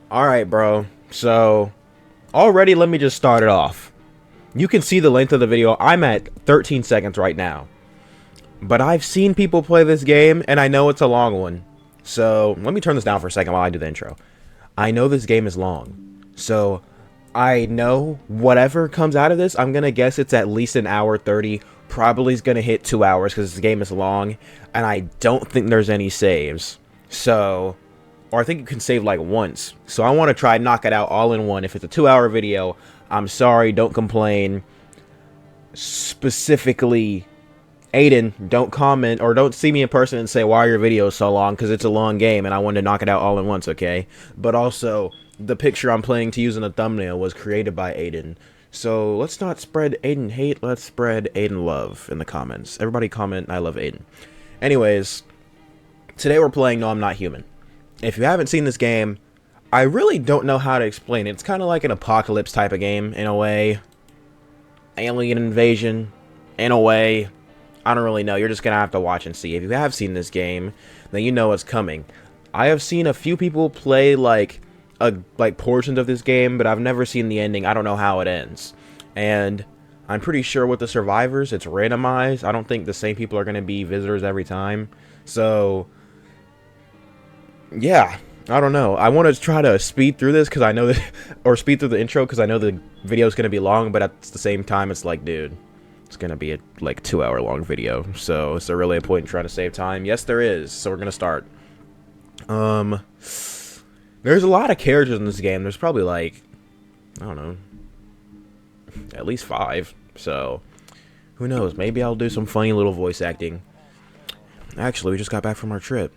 Alright, bro. So, already let me just start it off. You can see the length of the video. I'm at 13 seconds right now. But I've seen people play this game, and I know it's a long one. So, let me turn this down for a second while I do the intro. I know this game is long. So, I know whatever comes out of this, I'm going to guess it's at least an hour 30. Probably is going to hit 2 hours because this game is long. And I don't think there's any saves. So, or I think you can save like once. So I want to try and knock it out all in one. If it's a 2 hour video, I'm sorry, don't complain. Specifically, Aiden, don't comment or don't see me in person and say why are your videos so long, because it's a long game and I wanted to knock it out all in once, okay? But also, the picture I'm planning to use in the thumbnail was created by Aiden. So let's not spread Aiden hate, let's spread Aiden love in the comments. Everybody comment, I love Aiden. Anyways, today we're playing No I'm Not Human. If you haven't seen this game, I really don't know how to explain it. It's kind of like an apocalypse type of game, in a way. Alien invasion, in a way. I don't really know. You're just going to have to watch and see. If you have seen this game, then you know what's coming. I have seen a few people play, like portions of this game, but I've never seen the ending. I don't know how it ends. And I'm pretty sure with the survivors, it's randomized. I don't think the same people are going to be visitors every time. So yeah, I don't know. I want to try to speed through this because I know that, or speed through the intro because I know the video is going to be long, but at the same time, it's like, dude, it's going to be a like 2 hour long video. So is there really a point in trying to save time? Yes, there is. So we're going to start. There's a lot of characters in this game. There's probably like, I don't know, at least 5. So who knows? Maybe I'll do some funny little voice acting. Actually, we just got back from our trip.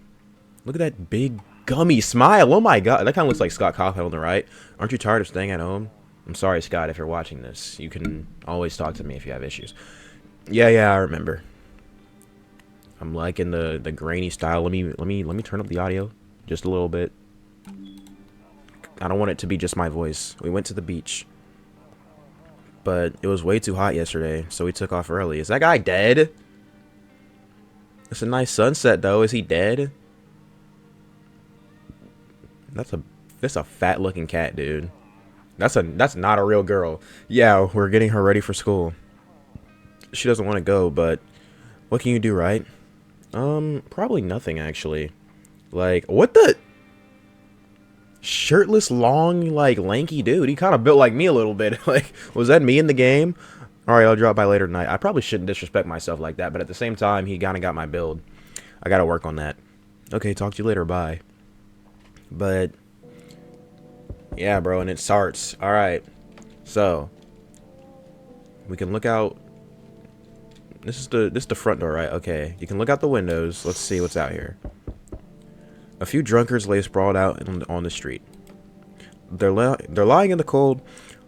Look at that big gummy smile. Oh my god. That kind of looks like Scott Caulfield on the right. Aren't you tired of staying at home? I'm sorry, Scott, if you're watching this. You can always talk to me if you have issues. Yeah, I remember. I'm liking the grainy style. Let me turn up the audio just a little bit. I don't want it to be just my voice. We went to the beach, but it was way too hot yesterday, so we took off early. Is that guy dead? It's a nice sunset though. Is he dead? That's a fat looking cat, dude. That's not a real girl. Yeah, we're getting her ready for school. She doesn't want to go, but what can you do, right? Probably nothing actually. Like, what the shirtless, long, like lanky dude. He kind of built like me a little bit. Like, was that me in the game? All right, I'll drop by later tonight. I probably shouldn't disrespect myself like that, but at the same time, he kind of got my build. I got to work on that. Okay, talk to you later. Bye. But yeah, bro, and it starts. All right, so we can look out. This is the front door, right? Okay, you can look out the windows. Let's see what's out here. A few drunkards lay sprawled out on the street. They're lying in the cold,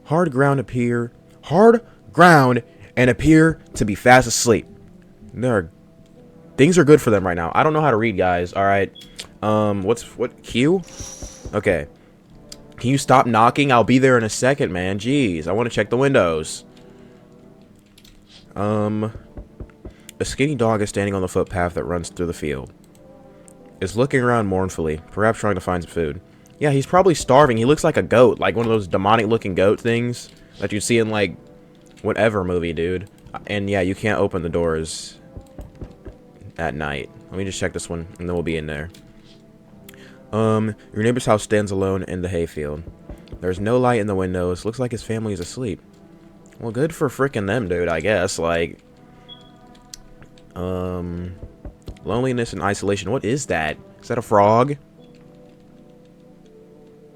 hard ground and appear to be fast asleep. Things are good for them right now. I don't know how to read, guys. All right. What Q? Okay. Can you stop knocking? I'll be there in a second, man. Jeez, I want to check the windows. A skinny dog is standing on the footpath that runs through the field. It's looking around mournfully, perhaps trying to find some food. Yeah, he's probably starving. He looks like a goat, like one of those demonic-looking goat things that you see in, like, whatever movie, dude. And yeah, you can't open the doors at night. Let me just check this one, and then we'll be in there. Your neighbor's house stands alone in the hayfield. There's no light in the windows. Looks like his family is asleep. Well, good for frickin' them, dude, I guess. Like, loneliness and isolation. What is that? Is that a frog?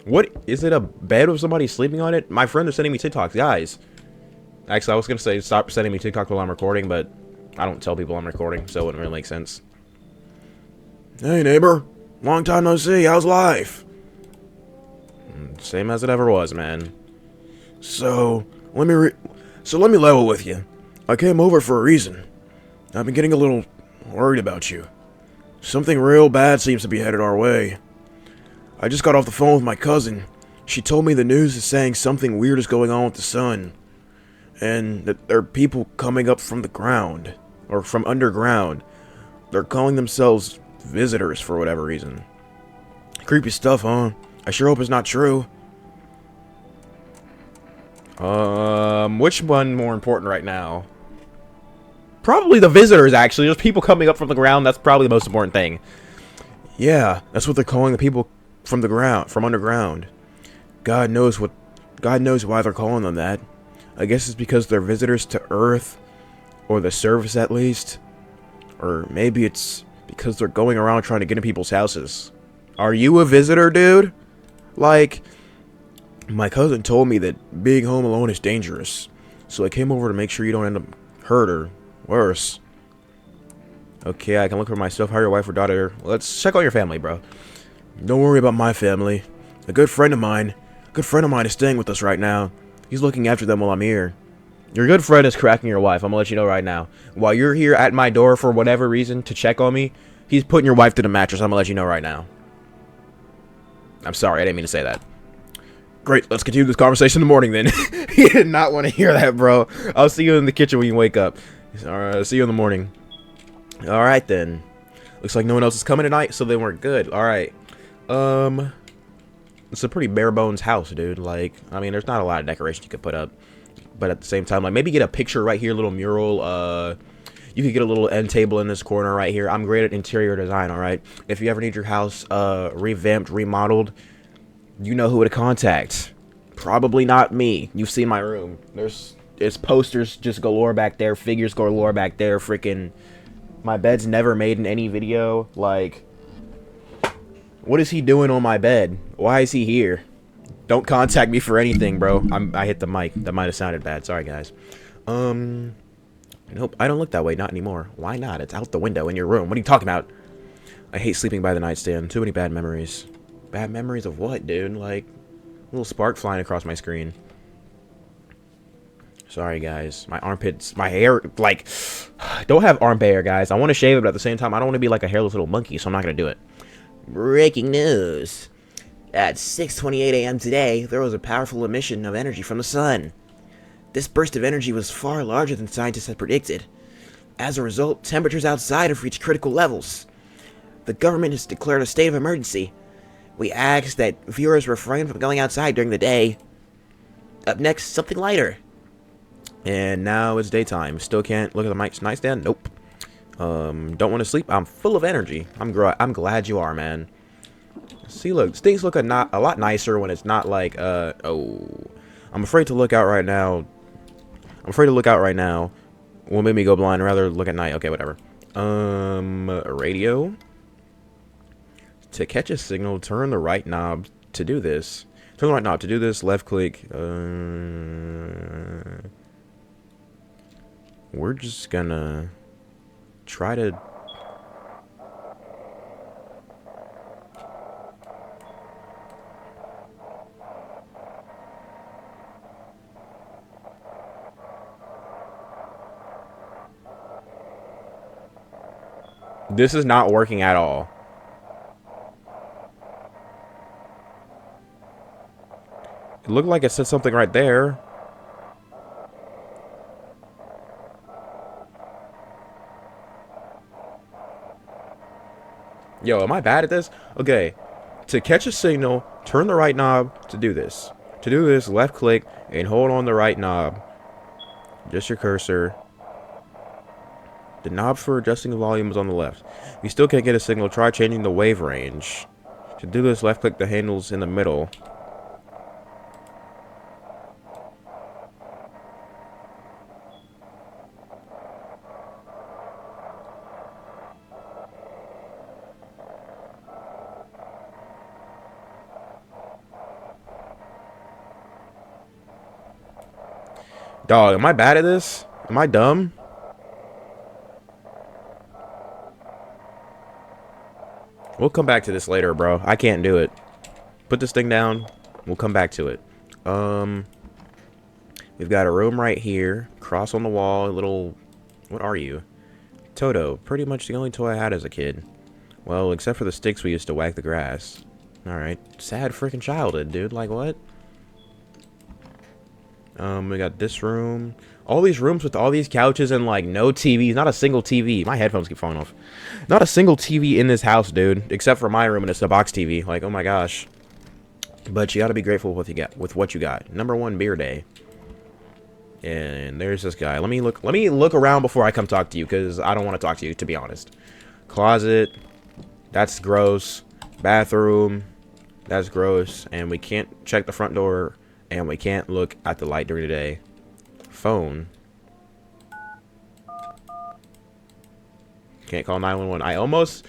What? Is it a bed with somebody sleeping on it? My friend is sending me TikToks, guys. Actually, I was gonna say stop sending me TikTok while I'm recording, but I don't tell people I'm recording, so it wouldn't really make sense. Hey, neighbor. Long time no see. How's life? Same as it ever was, man. So, let me level with you. I came over for a reason. I've been getting a little worried about you. Something real bad seems to be headed our way. I just got off the phone with my cousin. She told me the news is saying something weird is going on with the sun. And that there are people coming up from the ground. Or from underground. They're calling themselves visitors for whatever reason. Creepy stuff, huh? I sure hope it's not true. Which one more important right now? Probably the visitors, actually. There's people coming up from the ground. That's probably the most important thing. Yeah, that's what they're calling the people from the ground, from underground. God knows why they're calling them that. I guess it's because they're visitors to Earth, or the surface at least. Or maybe it's because they're going around trying to get in people's houses. Are you a visitor, dude? Like, my cousin told me that being home alone is dangerous. So I came over to make sure you don't end up hurt or worse. Okay, I can look for myself. How are your wife or daughter? Let's check on your family, bro. Don't worry about my family. A good friend of mine is staying with us right now. He's looking after them while I'm here. Your good friend is cracking your wife. I'm gonna let you know right now. While you're here at my door for whatever reason to check on me, he's putting your wife to the mattress. I'm gonna let you know right now. I'm sorry, I didn't mean to say that. Great, let's continue this conversation in the morning then. He did not want to hear that, bro. I'll see you in the kitchen when you wake up. Alright, see you in the morning. Alright then. Looks like no one else is coming tonight, so they weren't good. Alright. It's a pretty bare bones house, dude. Like, I mean, there's not a lot of decoration you could put up. But at the same time, like, maybe get a picture right here, little mural. You could get a little end table in this corner right here. I'm great at interior design, alright? If you ever need your house revamped, remodeled, you know who to contact. Probably not me. You've seen my room. It's posters just galore back there, figures galore back there, freaking... My bed's never made in any video. Like, what is he doing on my bed? Why is he here? Don't contact me for anything, bro. I hit the mic. That might have sounded bad. Sorry, guys. Nope, I don't look that way. Not anymore. Why not? It's out the window in your room. What are you talking about? I hate sleeping by the nightstand. Too many bad memories. Bad memories of what, dude? Like, a little spark flying across my screen. Sorry, guys. My armpits, my hair, like, don't have armpit hair, guys. I want to shave it, but at the same time, I don't want to be like a hairless little monkey, so I'm not going to do it. Breaking news. At 6:28 a.m. today, there was a powerful emission of energy from the sun. This burst of energy was far larger than scientists had predicted. As a result, temperatures outside have reached critical levels. The government has declared a state of emergency. We ask that viewers refrain from going outside during the day. Up next, something lighter. And now it's daytime. Still can't look at the mic's nightstand? Nope. Don't want to sleep? I'm full of energy. I'm glad you are, man. See, look, things look a lot nicer when it's not like, oh. I'm afraid to look out right now. Will make me go blind. Rather look at night. Okay, whatever. Radio. To catch a signal, turn the right knob to do this. Turn the right knob to do this. Left click. We're just gonna try to... This is not working at all. It looked like it said something right there. Yo, am I bad at this? Okay. To catch a signal, turn the right knob to do this. To do this, left click and hold on the right knob. Just your cursor. The knob for adjusting the volume is on the left. If you still can't get a signal, try changing the wave range. To do this, left click the handles in the middle. Dog, am I bad at this? Am I dumb? We'll come back to this later, bro. I can't do it. Put this thing down. We'll come back to it. We've got a room right here. Cross on the wall. A little... What are you? Toto. Pretty much the only toy I had as a kid. Well, except for the sticks we used to whack the grass. Alright. Sad freaking childhood, dude. Like, what? We got this room. All these rooms with all these couches and, like, no TVs. Not a single TV. My headphones keep falling off. Not a single TV in this house, dude. Except for my room, and it's a box TV. Like, oh my gosh. But you got to be grateful with what you got. Number 1, beer day. And there's this guy. Let me look around before I come talk to you, because I don't want to talk to you, to be honest. Closet. That's gross. Bathroom. That's gross. And we can't check the front door. And we can't look at the light during the day. Phone. Can't call 911.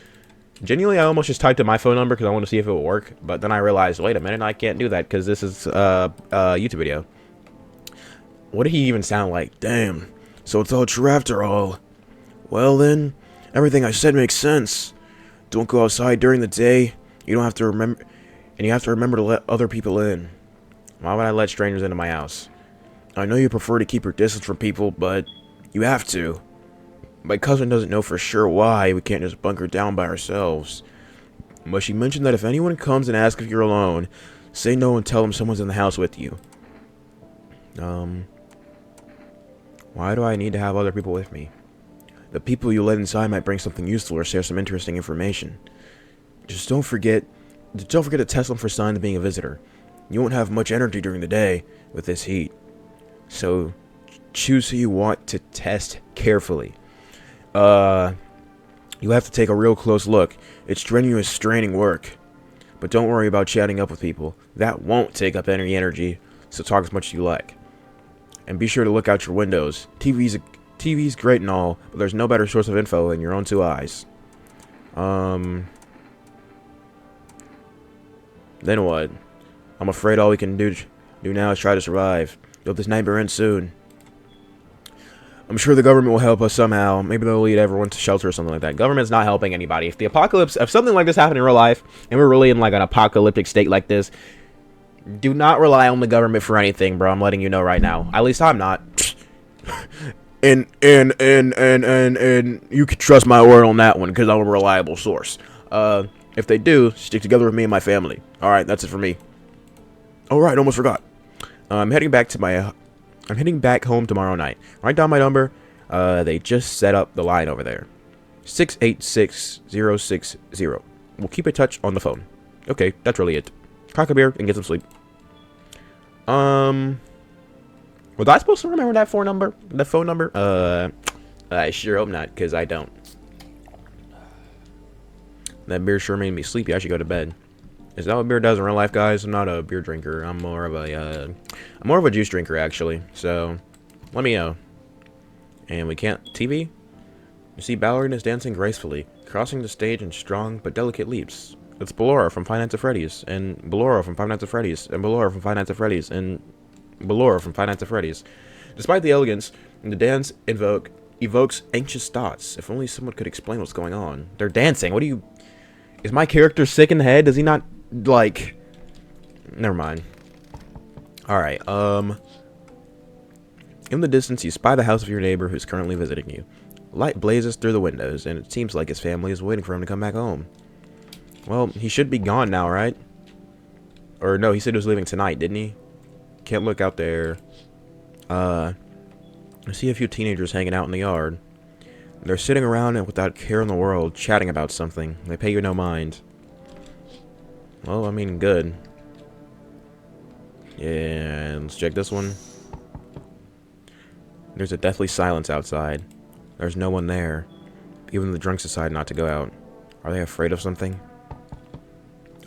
Genuinely, I almost just typed in my phone number because I want to see if it would work. But then I realized, wait a minute, I can't do that because this is a YouTube video. What did he even sound like? Damn. So it's all true after all. Well then, everything I said makes sense. Don't go outside during the day. You don't have to remember, and you have to remember to let other people in. Why would I let strangers into my house? I know you prefer to keep your distance from people, but you have to. My cousin doesn't know for sure why we can't just bunker down by ourselves. But she mentioned that if anyone comes and asks if you're alone, say no and tell them someone's in the house with you. Why do I need to have other people with me? The people you let inside might bring something useful or share some interesting information. Just don't forget to test them for signs of being a visitor. You won't have much energy during the day with this heat. So, choose who you want to test carefully. You have to take a real close look. It's strenuous, straining work. But don't worry about chatting up with people. That won't take up any energy, so talk as much as you like. And be sure to look out your windows. TV's great and all, but there's no better source of info than your own 2 eyes. Then what? I'm afraid all we can do now is try to survive. Hope this nightmare ends soon. I'm sure the government will help us somehow. Maybe they'll lead everyone to shelter or something like that. Government's not helping anybody. If something like this happened in real life, and we're really in like an apocalyptic state like this, do not rely on the government for anything, bro. I'm letting you know right now. At least I'm not. And you can trust my word on that one, because I'm a reliable source. If they do, stick together with me and my family. Alright, that's it for me. Alright, almost forgot. I'm heading back home tomorrow night. Write down my number. They just set up the line over there. 686060. We'll keep in touch on the phone. Okay, that's really it. Crack a beer and get some sleep. Was I supposed to remember that phone number? I sure hope not, because I don't. That beer sure made me sleepy. I should go to bed. Is that what beer does in real life, guys? I'm not a beer drinker. I'm more of a juice drinker, actually. So, let me know. And we can't... TV? You see, ballerina's dancing gracefully, crossing the stage in strong but delicate leaps. It's Ballora from Five Nights at Freddy's, and Ballora from Five Nights at Freddy's, and Ballora from Five Nights at Freddy's, and Ballora from Five Nights at Freddy's. Despite the elegance, the dance evokes anxious thoughts. If only someone could explain what's going on. They're dancing. What do you... Is my character sick in the head? Does he not... Like... Never mind. Alright, in the distance, you spy the house of your neighbor who's currently visiting you. Light blazes through the windows, and it seems like his family is waiting for him to come back home. Well, he should be gone now, right? Or no, he said he was leaving tonight, didn't he? Can't look out there. I see a few teenagers hanging out in the yard. They're sitting around and without care in the world, chatting about something. They pay you no mind. Well, I mean, good. Yeah, let's check this one. There's a deathly silence outside. There's no one there. Even the drunks decide not to go out. Are they afraid of something?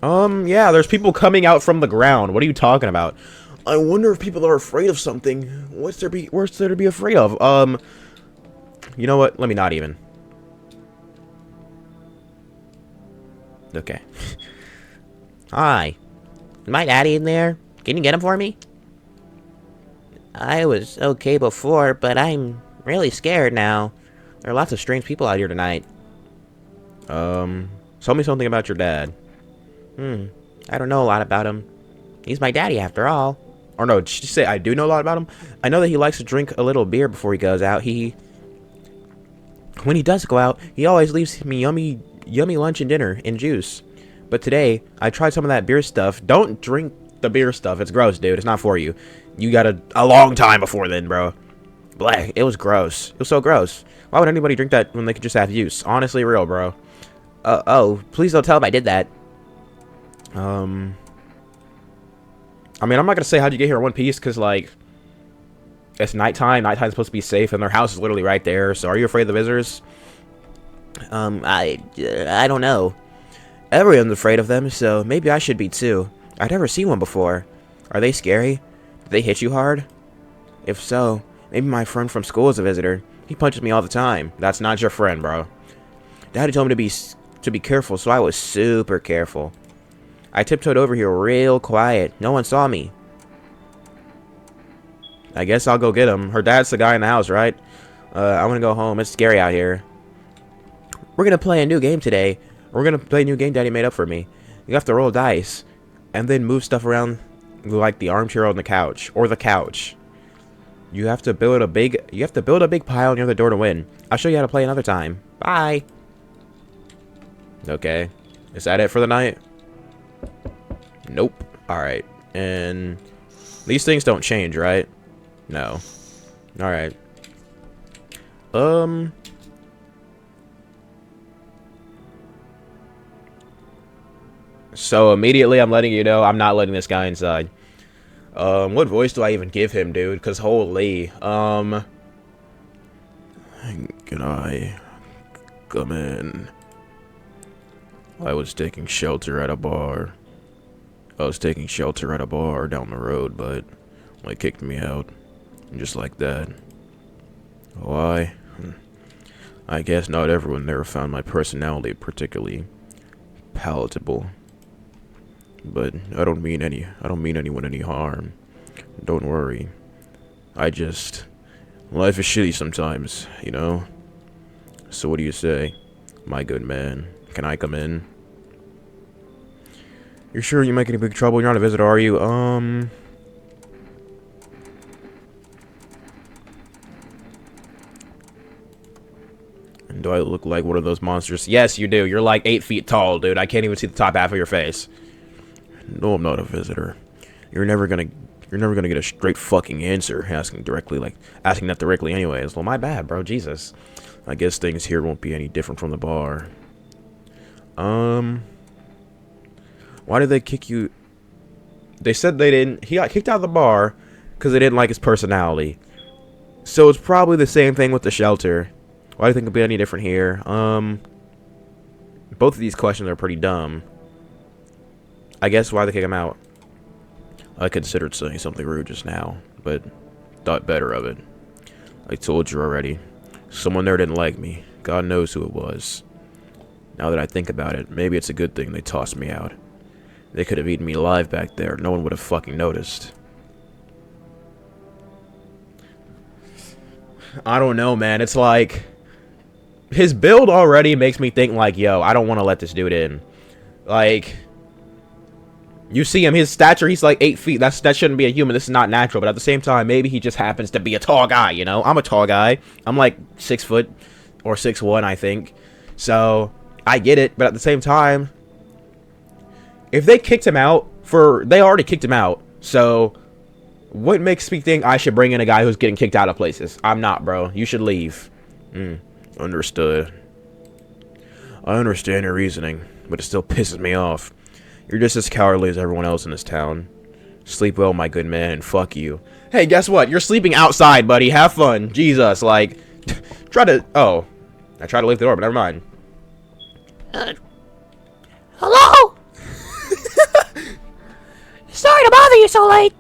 Yeah, there's people coming out from the ground. What are you talking about? I wonder if people are afraid of something. What's there to be afraid of? You know what? Let me not even. Okay. Hi. Is my daddy in there? Can you get him for me? I was okay before, but I'm really scared now. There are lots of strange people out here tonight. Tell me something about your dad. I don't know a lot about him. He's my daddy after all. Or no, did you say I do know a lot about him? I know that he likes to drink a little beer before he goes out. When he does go out, he always leaves me yummy lunch and dinner and juice. But today, I tried some of that beer stuff. Don't drink the beer stuff. It's gross, dude. It's not for you. You got a long time before then, bro. Blech. It was gross. It was so gross. Why would anybody drink that when they could just have use? Honestly, real, bro. Oh, please don't tell him I did that. I mean, I'm not gonna say how'd you get here in one piece, because, like, it's nighttime. Nighttime's supposed to be safe, and their house is literally right there. So, are you afraid of the visitors? I don't know. Everyone's afraid of them, so maybe I should be too. I've never seen one before. Are they scary? Do they hit you hard? If so, maybe my friend from school is a visitor. He punches me all the time. That's not your friend, bro. Daddy told me to be careful, so I was super careful. I tiptoed over here real quiet. No one saw me. I guess I'll go get him. Her dad's the guy in the house, right? I want to go home. It's scary out here. We're going to play a new game today. We're going to play a new game Daddy made up for me. You have to roll dice and then move stuff around like the armchair on the couch or the couch. You have to build a big pile near the door to win. I'll show you how to play another time. Bye. Okay. Is that it for the night? Nope. Alright. And these things don't change, right? No. Alright. So immediately I'm letting you know I'm not letting this guy inside. What voice do I even give him, dude? Because holy. Can I come in? I was taking shelter at a bar. down the road, but they kicked me out. Just like that. Why? I guess not everyone there found my personality particularly palatable. But I don't mean anyone any harm. Don't worry. Life is shitty sometimes, you know? So what do you say, my good man? Can I come in? You're sure you make any big trouble? You're not a visitor, are you? And do I look like one of those monsters? Yes, you do. You're like 8 feet tall, dude. I can't even see the top half of your face. No, I'm not a visitor. You're never gonna get a straight fucking answer asking that directly anyways. Well, my bad, bro. Jesus. I guess things here won't be any different from the bar. Why did they kick you? They said he got kicked out of the bar because they didn't like his personality. So it's probably the same thing with the shelter. Why do you think it'll be any different here? Both of these questions are pretty dumb. I guess why they kick him out. I considered saying something rude just now, but thought better of it. I told you already. Someone there didn't like me. God knows who it was. Now that I think about it, maybe it's a good thing they tossed me out. They could have eaten me alive back there. No one would have fucking noticed. I don't know, man. It's like his build already makes me think like, yo, I don't want to let this dude in. Like, you see him, his stature, he's like 8 feet. That shouldn't be a human. This is not natural. But at the same time, maybe he just happens to be a tall guy, you know? I'm a tall guy. I'm like 6 foot or 6'1", I think. So, I get it. But at the same time, if they kicked him out they already kicked him out. So, what makes me think I should bring in a guy who's getting kicked out of places? I'm not, bro. You should leave. Understood. I understand your reasoning, but it still pisses me off. You're just as cowardly as everyone else in this town. Sleep well, my good man, and fuck you. Hey, guess what? You're sleeping outside, buddy. Have fun. Jesus, like, oh. I tried to leave the door, but never mind. Hello? Sorry to bother you so late.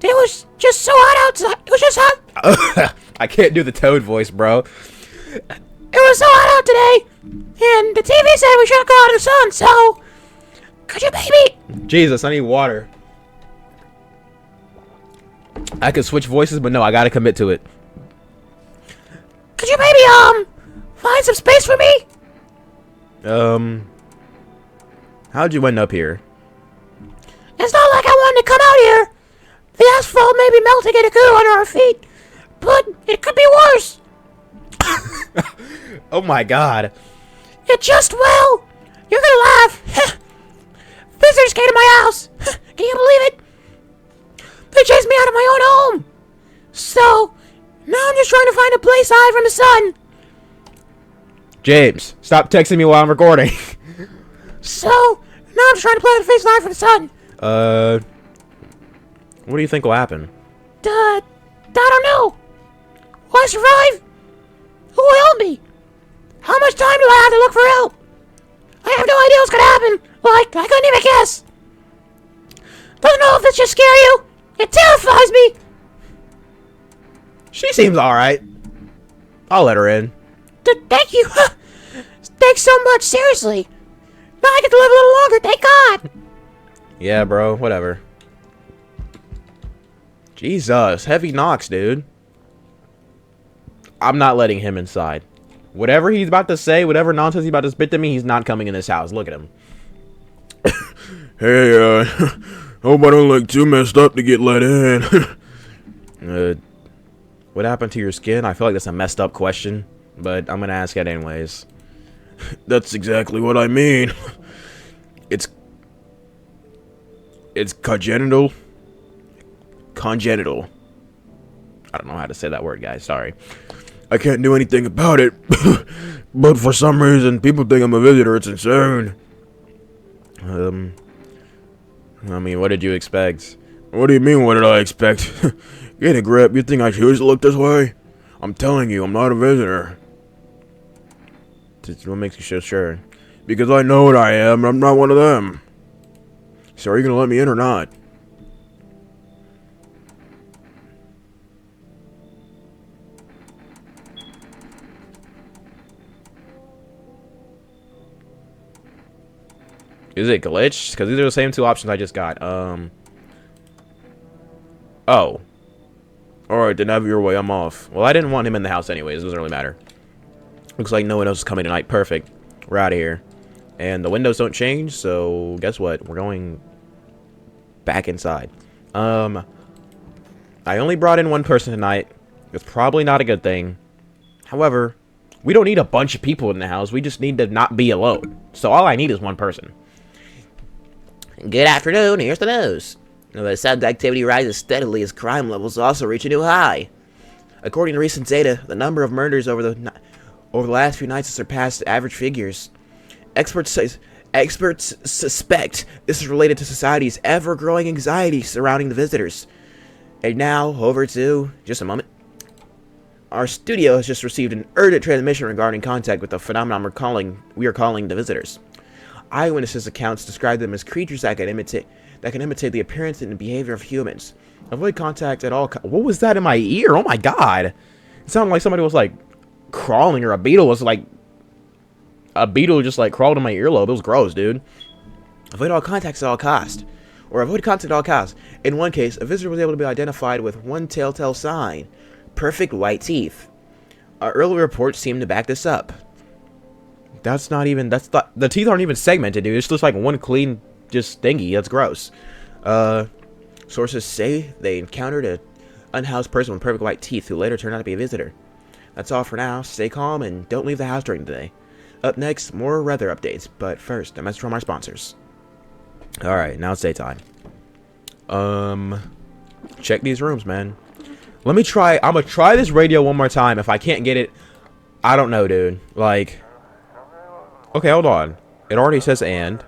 It was just so hot outside. It was just hot. I can't do the Toad voice, bro. It was so hot out today, and the TV said we shouldn't go out in the sun, so could you maybe? Jesus, I need water. I could switch voices, but no, I gotta commit to it. Could you maybe, find some space for me? How'd you end up here? It's not like I wanted to come out here. The asphalt may be melting and a goo under our feet, but it could be worse. Oh my god. It just, well, you're gonna laugh. Visitors came to my house. Can you believe it? They chased me out of my own home. So, now I'm just trying to find a place high from the sun. James, stop texting me while I'm recording. So, now I'm just trying to play the face high from the sun. What do you think will happen? I don't know. Will I survive? Who will help me? How much time do I have to look for help? I have no idea what's gonna happen. Like, I couldn't even guess. Don't know if this should scare you. It terrifies me. She seems alright. I'll let her in. Thank you. Thanks so much, seriously. Now I get to live a little longer, thank God. Yeah, bro, whatever. Jesus, heavy knocks, dude. I'm not letting him inside. Whatever he's about to say, whatever nonsense he's about to spit to me, he's not coming in this house. Look at him. Hey, hope I don't look too messed up to get let in. What happened to your skin? I feel like that's a messed up question, but I'm gonna ask it anyways. That's exactly what I mean. It's congenital. Congenital. I don't know how to say that word, guys. Sorry. I can't do anything about it. But for some reason, people think I'm a visitor. It's insane. I mean, what did you expect? What do you mean, what did I expect? Get a grip. You think I choose to look this way? I'm telling you, I'm not a visitor. What makes you so sure? Because I know what I am, and I'm not one of them. So are you gonna let me in or not? Is it glitched? Because these are the same two options I just got. Oh. Alright, then have your way. I'm off. Well, I didn't want him in the house anyways. It doesn't really matter. Looks like no one else is coming tonight. Perfect. We're out of here. And the windows don't change, so guess what? We're going back inside. I only brought in one person tonight. It's probably not a good thing. However, we don't need a bunch of people in the house. We just need to not be alone. So all I need is one person. Good afternoon, here's the news. The subject activity rises steadily as crime levels also reach a new high. According to recent data, the number of murders over the last few nights has surpassed average figures. Experts suspect this is related to society's ever-growing anxiety surrounding the visitors. And now, over to... just a moment. Our studio has just received an urgent transmission regarding contact with the phenomenon we are calling the visitors. Eyewitnesses' accounts describe them as creatures that can imitate the appearance and behavior of humans. Avoid contact at all. What was that in my ear? Oh my god! It sounded like somebody was like crawling, or a beetle was like just like crawled in my earlobe. It was gross, dude. Avoid all contacts at all cost, or avoid contact at all costs. In one case, a visitor was able to be identified with one telltale sign: perfect white teeth. Our early reports seem to back this up. That's not even, the teeth aren't even segmented, dude. It's just like one clean, just thingy. That's gross. Sources say they encountered an unhoused person with perfect white teeth who later turned out to be a visitor. That's all for now. Stay calm and don't leave the house during the day. Up next, more weather updates, but first, a message from our sponsors. Alright, now it's daytime. Check these rooms, man. I'm gonna try this radio one more time. If I can't get it, I don't know, dude. Like... okay, hold on. It already says and.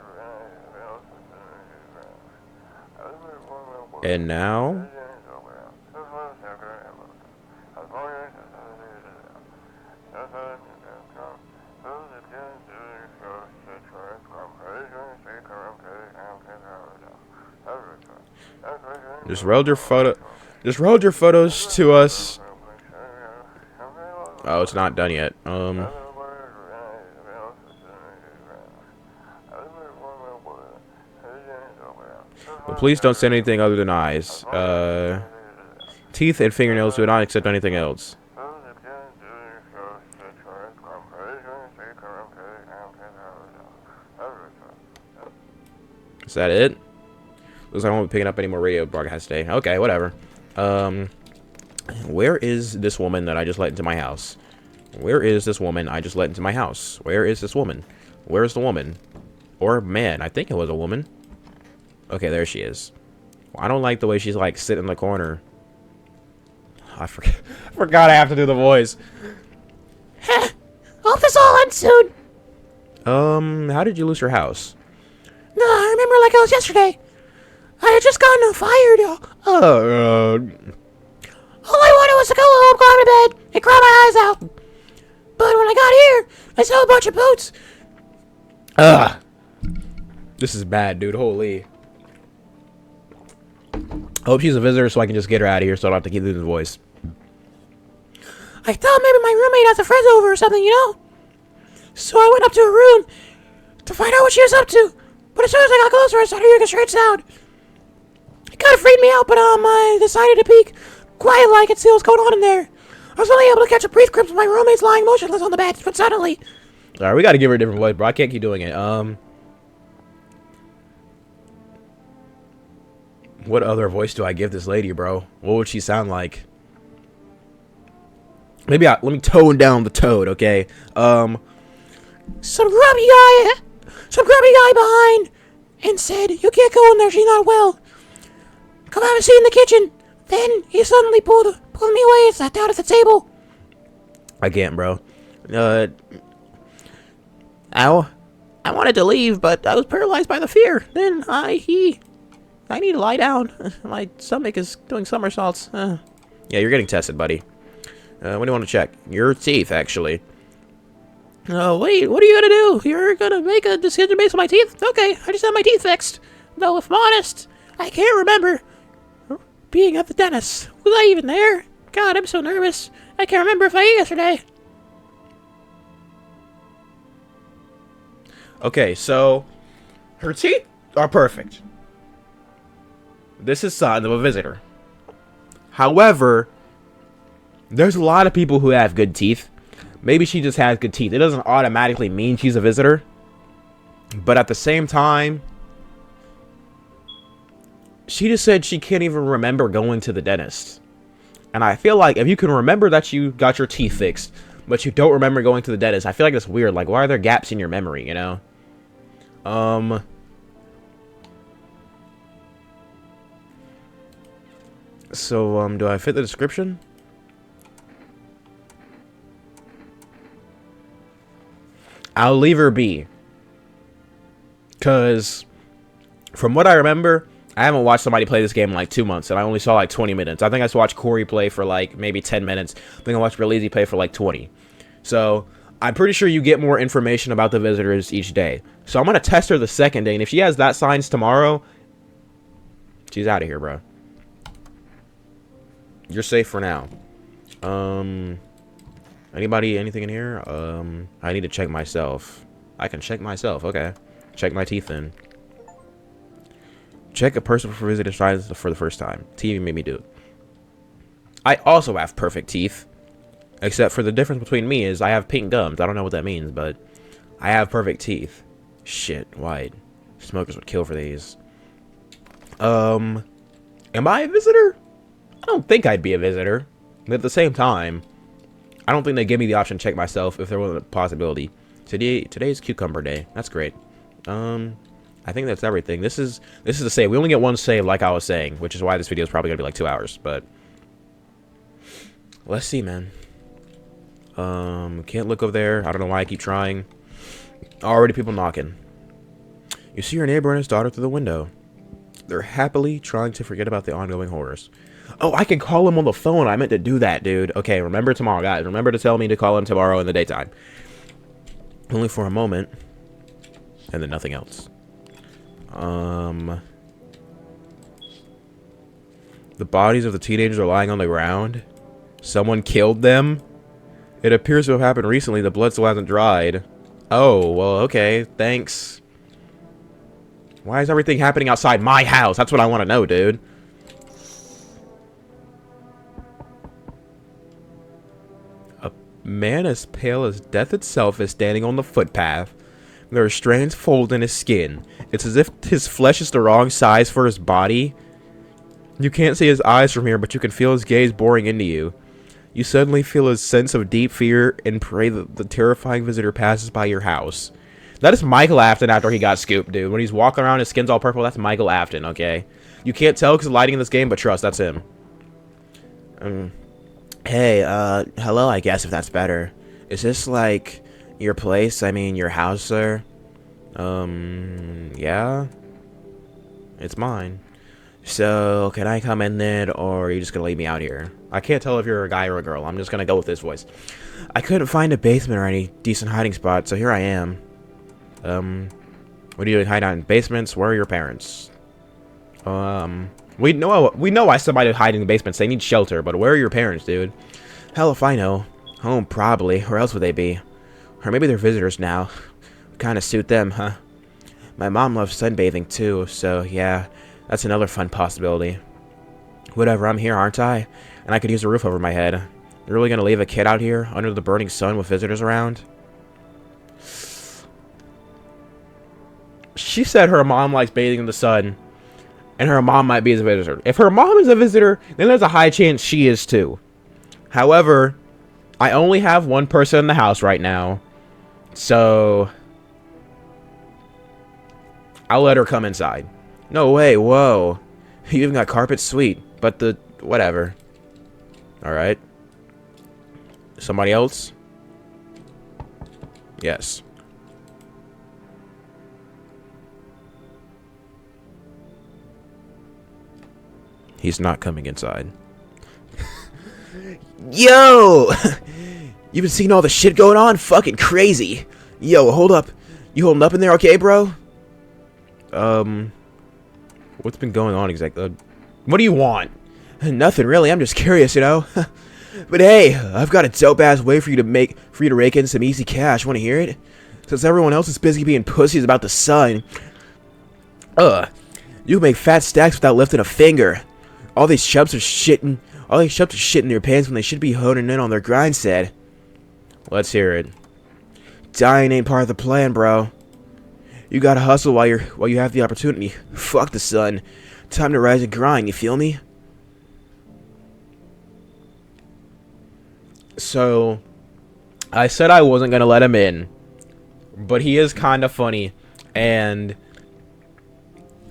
And now? Just rolled your photos to us. Oh, it's not done yet. Well, please don't say anything other than eyes. Teeth and fingernails do not accept anything else. Is that it? Looks like I won't be picking up any more radio broadcasts today. Okay, whatever. Where is this woman that I just let into my house? Where is this woman I just let into my house? Where is this woman? Where is the woman? Or man, I think it was a woman. Okay, there she is. Well, I don't like the way she's like sitting in the corner. I forgot I have to do the voice. Hope this all ends soon. How did you lose your house? No, I remember like it was yesterday. I had just gotten fired. All I wanted was to go home, climb to bed, and cry my eyes out. But when I got here, I saw a bunch of boots. Ugh. This is bad, dude. Holy. I hope she's a visitor so I can just get her out of here so I don't have to keep losing voice. I thought maybe my roommate had some friends over or something, you know? So I went up to her room to find out what she was up to. But as soon as I got closer, I started hearing a strange sound. It kind of freaked me out, but I decided to peek quiet like and see what was going on in there. I was only able to catch a brief glimpse of my roommates lying motionless on the bed, but suddenly... Alright, we gotta give her a different voice, bro. I can't keep doing it. What other voice do I give this lady, bro? What would she sound like? Maybe let me tone down the toad, okay? Some grubby guy behind and said, "You can't go in there, she's not well. Come have a seat in the kitchen." Then he suddenly pulled me away and sat down at the table. I can't, bro. I wanted to leave, but I was paralyzed by the fear. Then I need to lie down. My stomach is doing somersaults. Yeah, you're getting tested, buddy. What do you want to check? Your teeth, actually. Oh, wait, what are you gonna do? You're gonna make a decision based on my teeth? Okay, I just had my teeth fixed. Though, if I'm honest, I can't remember being at the dentist. Was I even there? God, I'm so nervous. I can't remember if I ate yesterday. Okay, so her teeth are perfect. This is sign of a visitor. However, there's a lot of people who have good teeth. Maybe she just has good teeth. It doesn't automatically mean she's a visitor. But at the same time, she just said she can't even remember going to the dentist. And I feel like if you can remember that you got your teeth fixed, but you don't remember going to the dentist, I feel like that's weird. Like, why are there gaps in your memory, you know? So, do I fit the description? I'll leave her be. Because, from what I remember, I haven't watched somebody play this game in like 2 months, and I only saw like 20 minutes. I think I watched Corey play for like maybe 10 minutes. I think I watched Berlizzi play for like 20. So, I'm pretty sure you get more information about the visitors each day. So, I'm going to test her the second day, and if she has that signs tomorrow, she's out of here, bro. You're safe for now. Anything in here? I need to check myself. I can check myself, okay. Check my teeth in. Check a person for visitor signs for the first time. TV made me do it. I also have perfect teeth. Except for the difference between me is I have pink gums. I don't know what that means, but I have perfect teeth. Shit, white. Smokers would kill for these. Am I a visitor? I don't think I'd be a visitor. But at the same time, I don't think they give me the option to check myself if there wasn't a possibility. Today's cucumber day. That's great. I think that's everything. This is the save. We only get one save, like I was saying, which is why this video is probably gonna be like 2 hours. But let's see, man. Can't look over there. I don't know why I keep trying. Already people knocking. You see your neighbor and his daughter through the window. They're happily trying to forget about the ongoing horrors. Oh, I can call him on the phone. I meant to do that, dude. Okay, remember tomorrow, guys. Remember to tell me to call him tomorrow in the daytime. Only for a moment. And then nothing else. The bodies of the teenagers are lying on the ground. Someone killed them. It appears to have happened recently. The blood still hasn't dried. Oh, well, okay. Thanks. Why is everything happening outside my house? That's what I want to know, dude. A man as pale as death itself is standing on the footpath. There are strands folds in his skin. It's as if his flesh is the wrong size for his body. You can't see his eyes from here, but you can feel his gaze boring into you. You suddenly feel a sense of deep fear and pray that the terrifying visitor passes by your house. That is Michael Afton after he got scooped, dude. When he's walking around, his skin's all purple, that's Michael Afton, okay? You can't tell because of lighting in this game, but trust, that's him. Hey, hello, I guess, if that's better. Is this, like, your place? I mean, your house, sir? Yeah? It's mine. So, can I come in then, or are you just gonna leave me out here? I can't tell if you're a guy or a girl. I'm just gonna go with this voice. I couldn't find a basement or any decent hiding spot, so here I am. What are you doing hiding out in basements? Where are your parents? We know why somebody would hide in the basements. They need shelter, but where are your parents, dude? Hell if I know. Home, probably. Where else would they be? Or maybe they're visitors now. Kinda suit them, huh? My mom loves sunbathing, too, so yeah, that's another fun possibility. Whatever, I'm here, aren't I? And I could use a roof over my head. You're really gonna leave a kid out here, under the burning sun with visitors around? She said her mom likes bathing in the sun, and her mom might be a visitor. If her mom is a visitor, then there's a high chance she is too. However, I only have one person in the house right now, so I'll let her come inside. No way, whoa. You even got carpet? Sweet. But whatever. Alright. Somebody else? Yes. He's not coming inside. Yo! You been seeing all the shit going on? Fucking crazy. Yo, hold up. You holding up in there okay, bro? What's been going on exactly? What do you want? Nothing really, I'm just curious, you know? But hey, I've got a dope-ass way for you to rake in some easy cash. Wanna hear it? Since everyone else is busy being pussies about the sun. You can make fat stacks without lifting a finger. All these chumps are shitting their pants when they should be honing in on their grind set. Let's hear it. Dying ain't part of the plan, bro. You gotta hustle while you have the opportunity. Fuck the sun. Time to rise and grind, you feel me? So, I said I wasn't gonna let him in, but he is kind of funny, and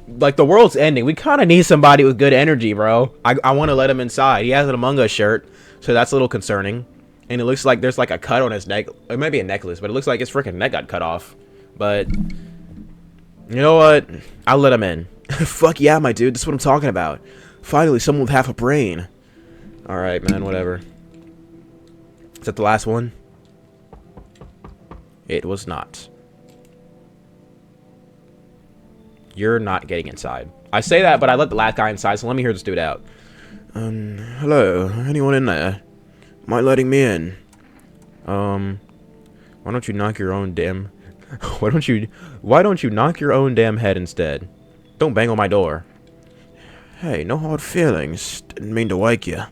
like the world's ending. We kind of need somebody with good energy, bro. I want to let him inside. He has an Among Us shirt, so that's a little concerning, and it looks like there's like a cut on his neck. It might be a necklace, but it looks like his freaking neck got cut off. But you know what? I'll let him in. Fuck yeah, my dude. That's what I'm talking about. Finally, someone with half a brain. Alright, man. Whatever. Is that the last one? It was not. You're not getting inside. I say that, but I let the last guy inside, so let me hear this dude out. Hello? Anyone in there? Mind letting me in? Why don't you knock your own damn... Why don't you knock your own damn head instead? Don't bang on my door. Hey, no hard feelings. Didn't mean to wake you.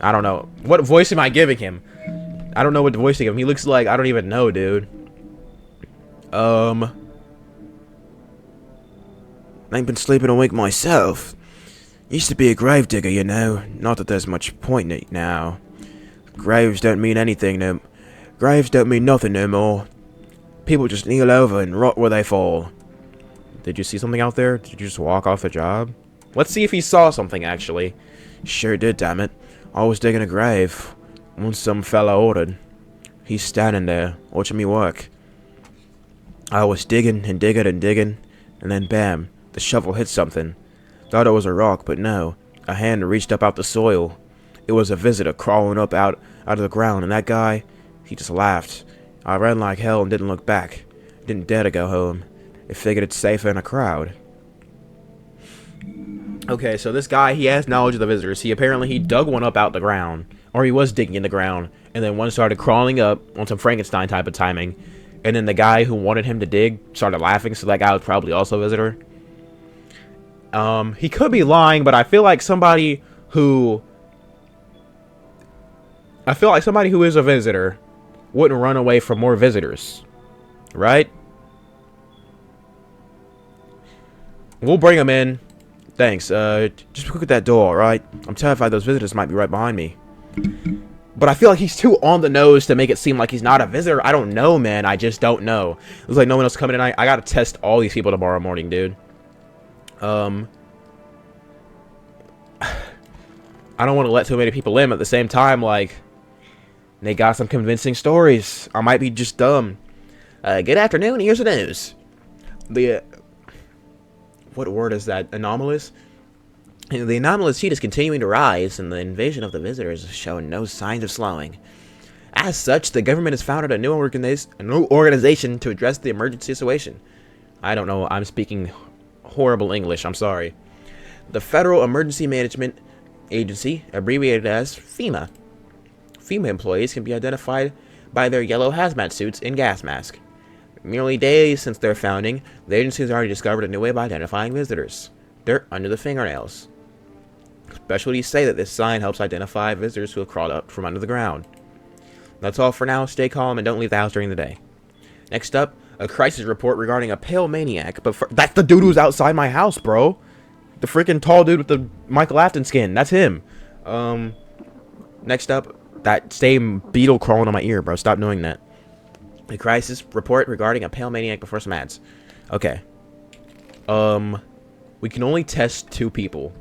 I don't know. What voice am I giving him? I don't know what voice to give him. He looks like... I don't even know, dude. I ain't been sleeping awake myself. Used to be a gravedigger, you know. Not that there's much point in it now. Graves don't mean anything no... Graves don't mean nothing no more. People just kneel over and rot where they fall. Did you see something out there? Did you just walk off the job? Let's see if he saw something, actually. Sure did, damn it. I was digging a grave. Once some fella ordered. He's standing there, watching me work. I was digging and digging and digging, and then bam, the shovel hit something. Thought it was a rock, but no. A hand reached up out the soil. It was a visitor crawling up out of the ground, and that guy, he just laughed. I ran like hell and didn't look back. Didn't dare to go home. I figured it's safer in a crowd. Okay, so this guy, he has knowledge of the visitors. He dug one up out the ground. Or he was digging in the ground. And then one started crawling up on some Frankenstein type of timing. And then the guy who wanted him to dig started laughing, so that guy was probably also a visitor. He could be lying, but I feel like somebody who is a visitor wouldn't run away from more visitors. Right? We'll bring him in. Thanks. Just look at that door, alright? I'm terrified those visitors might be right behind me. But I feel like he's too on the nose to make it seem like he's not a visitor. I don't know, man. I just don't know. It was like no one else coming in. I gotta test all these people tomorrow morning, dude. I don't want to let too many people in, but at the same time, like, they got some convincing stories. I might be just dumb. Good afternoon, here's the news. What word is that? Anomalous? The anomalous heat is continuing to rise, and the invasion of the visitors is showing no signs of slowing. As such, the government has founded a new organization to address the emergency situation. I don't know, I'm speaking horrible English, I'm sorry. The Federal Emergency Management Agency, abbreviated as FEMA. FEMA employees can be identified by their yellow hazmat suits and gas masks. Merely days since their founding, the agency has already discovered a new way of identifying visitors. Dirt under the fingernails. Specialties say that this sign helps identify visitors who have crawled up from under the ground. That's all for now. Stay calm and don't leave the house during the day. Next up, a crisis report regarding a pale maniac. But that's the dude who's outside my house, bro. The freaking tall dude with the Michael Afton skin. That's him. Next up, that same beetle crawling on my ear, bro. Stop doing that. A crisis report regarding a pale maniac before some ads. Okay. We can only test 2 people.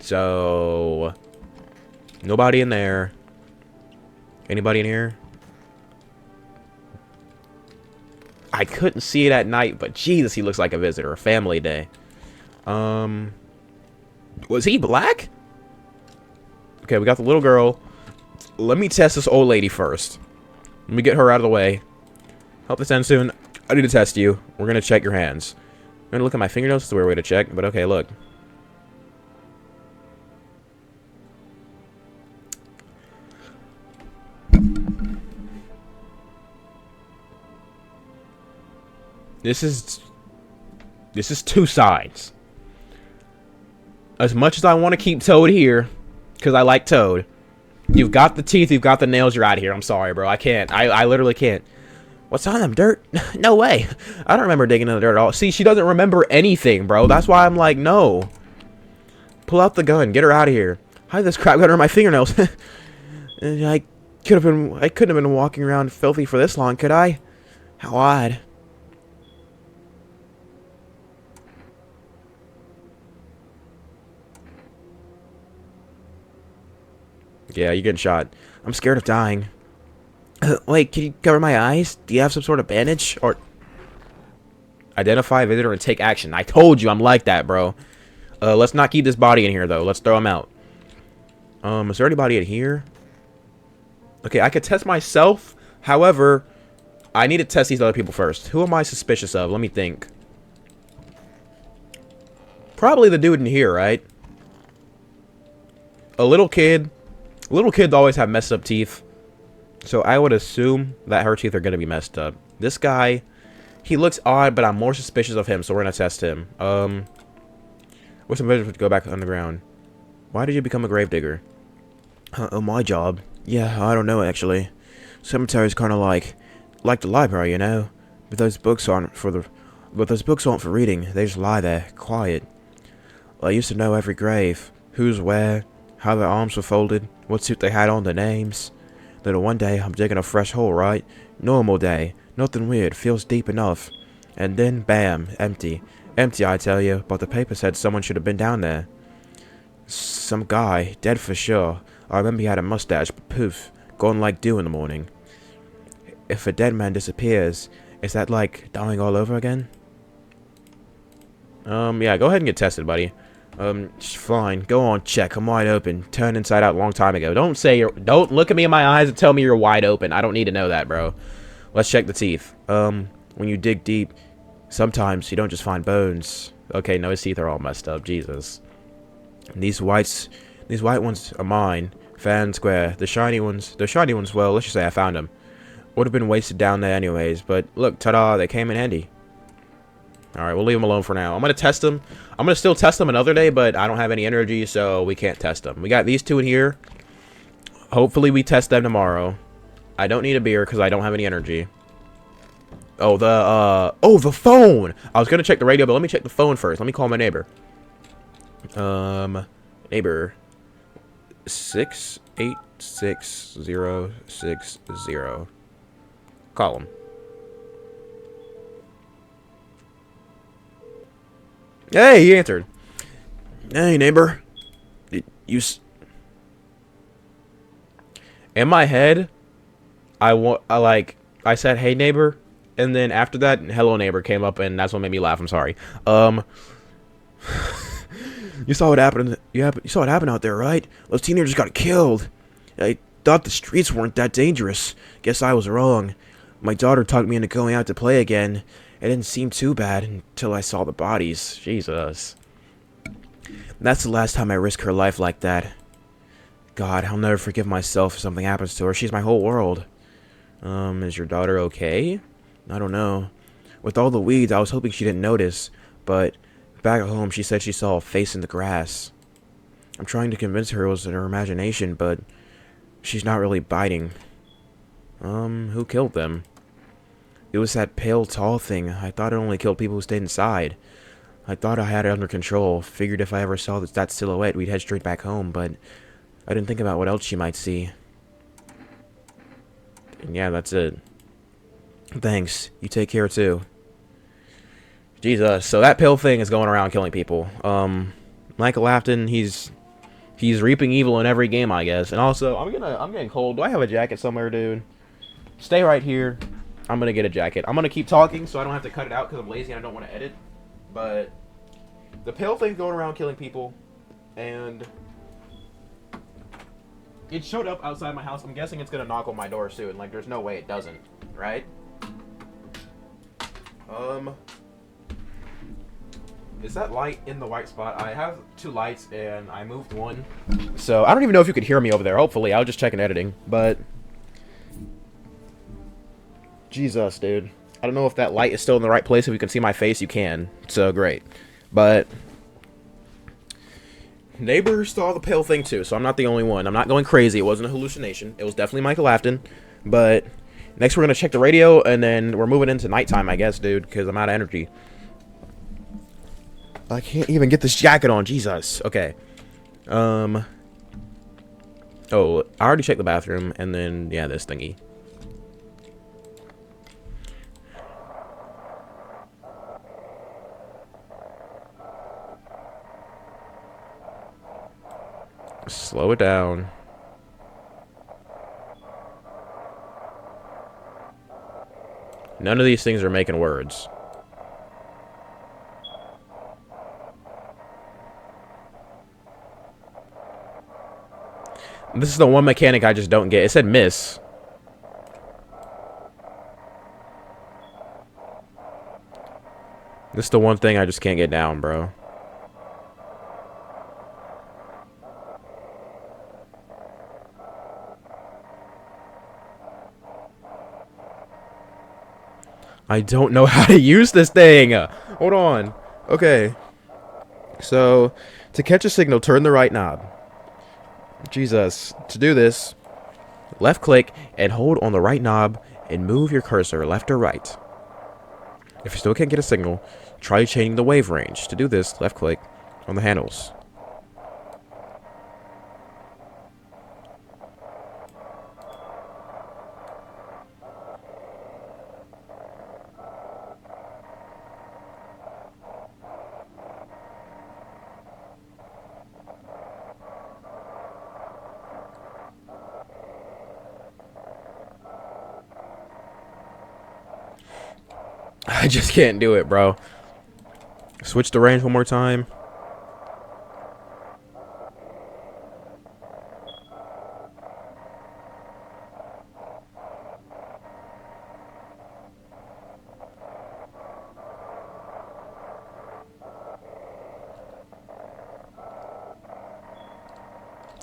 So, nobody in there. Anybody in here? I couldn't see it at night, but Jesus, he looks like a visitor. A family day. Was he black? Okay, we got the little girl. Let me test this old lady first. Let me get her out of the way. Hope this ends soon. I need to test you. We're gonna check your hands. I'm gonna look at my fingernails. It's a weird way to check, but okay, look. This is 2 sides. As much as I want to keep Toad here, because I like Toad, you've got the teeth, you've got the nails, you're out of here. I'm sorry, bro. I can't. I literally can't. What's on them? Dirt? No way. I don't remember digging in the dirt at all. See, she doesn't remember anything, bro. That's why I'm like, no. Pull out the gun. Get her out of here. Hide this crap gun on my fingernails. I couldn't have been walking around filthy for this long, could I? How odd. Yeah, you're getting shot. I'm scared of dying. Wait, can you cover my eyes? Do you have some sort of bandage? Or identify a visitor and take action. I told you I'm like that, bro. Let's not keep this body in here, though. Let's throw him out. Is there anybody in here? Okay, I could test myself. However, I need to test these other people first. Who am I suspicious of? Let me think. Probably the dude in here, right? A little kid. Little kids always have messed up teeth. So I would assume that her teeth are going to be messed up. This guy, he looks odd, but I'm more suspicious of him, so we're going to test him. What's some measures to go back underground? Why did you become a gravedigger? My job? Yeah, I don't know, actually. Cemetery's kind of like the library, you know? But those books aren't for reading. They just lie there, quiet. I used to know every grave. Who's where, how their arms were folded, what suit they had on, their names. Then one day, I'm digging a fresh hole, right? Normal day. Nothing weird. Feels deep enough. And then, bam. Empty. Empty, I tell you. But the paper said someone should have been down there. Some guy. Dead for sure. I remember he had a mustache, but poof. Gone like dew in the morning. If a dead man disappears, is that like dying all over again? Yeah, go ahead and get tested, buddy. Fine. Go on, check. I'm wide open. Turned inside out a long time ago. Don't look at me in my eyes and tell me you're wide open. I don't need to know that, bro. Let's check the teeth. When you dig deep, sometimes you don't just find bones. Okay, no, his teeth are all messed up. Jesus. These white ones are mine. Fair and square. The shiny ones, well, let's just say I found them. Would have been wasted down there anyways, but look, ta-da, they came in handy. Alright, we'll leave them alone for now. I'm going to test them. I'm going to still test them another day, but I don't have any energy, so we can't test them. We got these 2 in here. Hopefully we test them tomorrow. I don't need a beer because I don't have any energy. Oh, the phone! I was going to check the radio, but let me check the phone first. Let me call my neighbor. Neighbor. 686060. Call him. Hey, he answered. Hey, neighbor. In my head, I said, hey, neighbor. And then after that, hello, neighbor came up, and that's what made me laugh. I'm sorry. You saw what happened. You saw what happened out there, right? Those teenagers got killed. I thought the streets weren't that dangerous. Guess I was wrong. My daughter talked me into going out to play again. It didn't seem too bad until I saw the bodies. Jesus. That's the last time I risk her life like that. God, I'll never forgive myself if something happens to her. She's my whole world. Is your daughter okay? I don't know. With all the weeds, I was hoping she didn't notice, but back at home, she said she saw a face in the grass. I'm trying to convince her it was in her imagination, but she's not really biting. Who killed them? It was that pale, tall thing. I thought it only killed people who stayed inside. I thought I had it under control. Figured if I ever saw that silhouette, we'd head straight back home, but I didn't think about what else she might see. And yeah, that's it. Thanks. You take care, too. Jesus. So that pale thing is going around killing people. Michael Afton, he's reaping evil in every game, I guess. And also, I'm getting cold. Do I have a jacket somewhere, dude? Stay right here. I'm gonna get a jacket. I'm gonna keep talking so I don't have to cut it out because I'm lazy and I don't want to edit. But the pale thing's going around killing people, and it showed up outside my house. I'm guessing it's gonna knock on my door soon. Like, there's no way it doesn't, right? Is that light in the white spot? I have 2 lights and I moved one. So I don't even know if you could hear me over there. Hopefully, I'll just check in editing. But Jesus, dude. I don't know if that light is still in the right place. If you can see my face, you can. So great. But neighbors saw the pale thing too, so I'm not the only one. I'm not going crazy. It wasn't a hallucination. It was definitely Michael Afton. But next we're going to check the radio, and then we're moving into nighttime, I guess, dude, because I'm out of energy. I can't even get this jacket on. Jesus. Okay. Oh, I already checked the bathroom, and then, yeah, this thingy. Slow it down. None of these things are making words. This is the one mechanic I just don't get. It said miss. This is the one thing I just can't get down, bro. I don't know how to use this thing. Hold on. Okay. So, to catch a signal, turn the right knob. Jesus. To do this, left click and hold on the right knob and move your cursor left or right. If you still can't get a signal, try changing the wave range. To do this, left click on the handles. I just can't do it, bro. Switch the range one more time.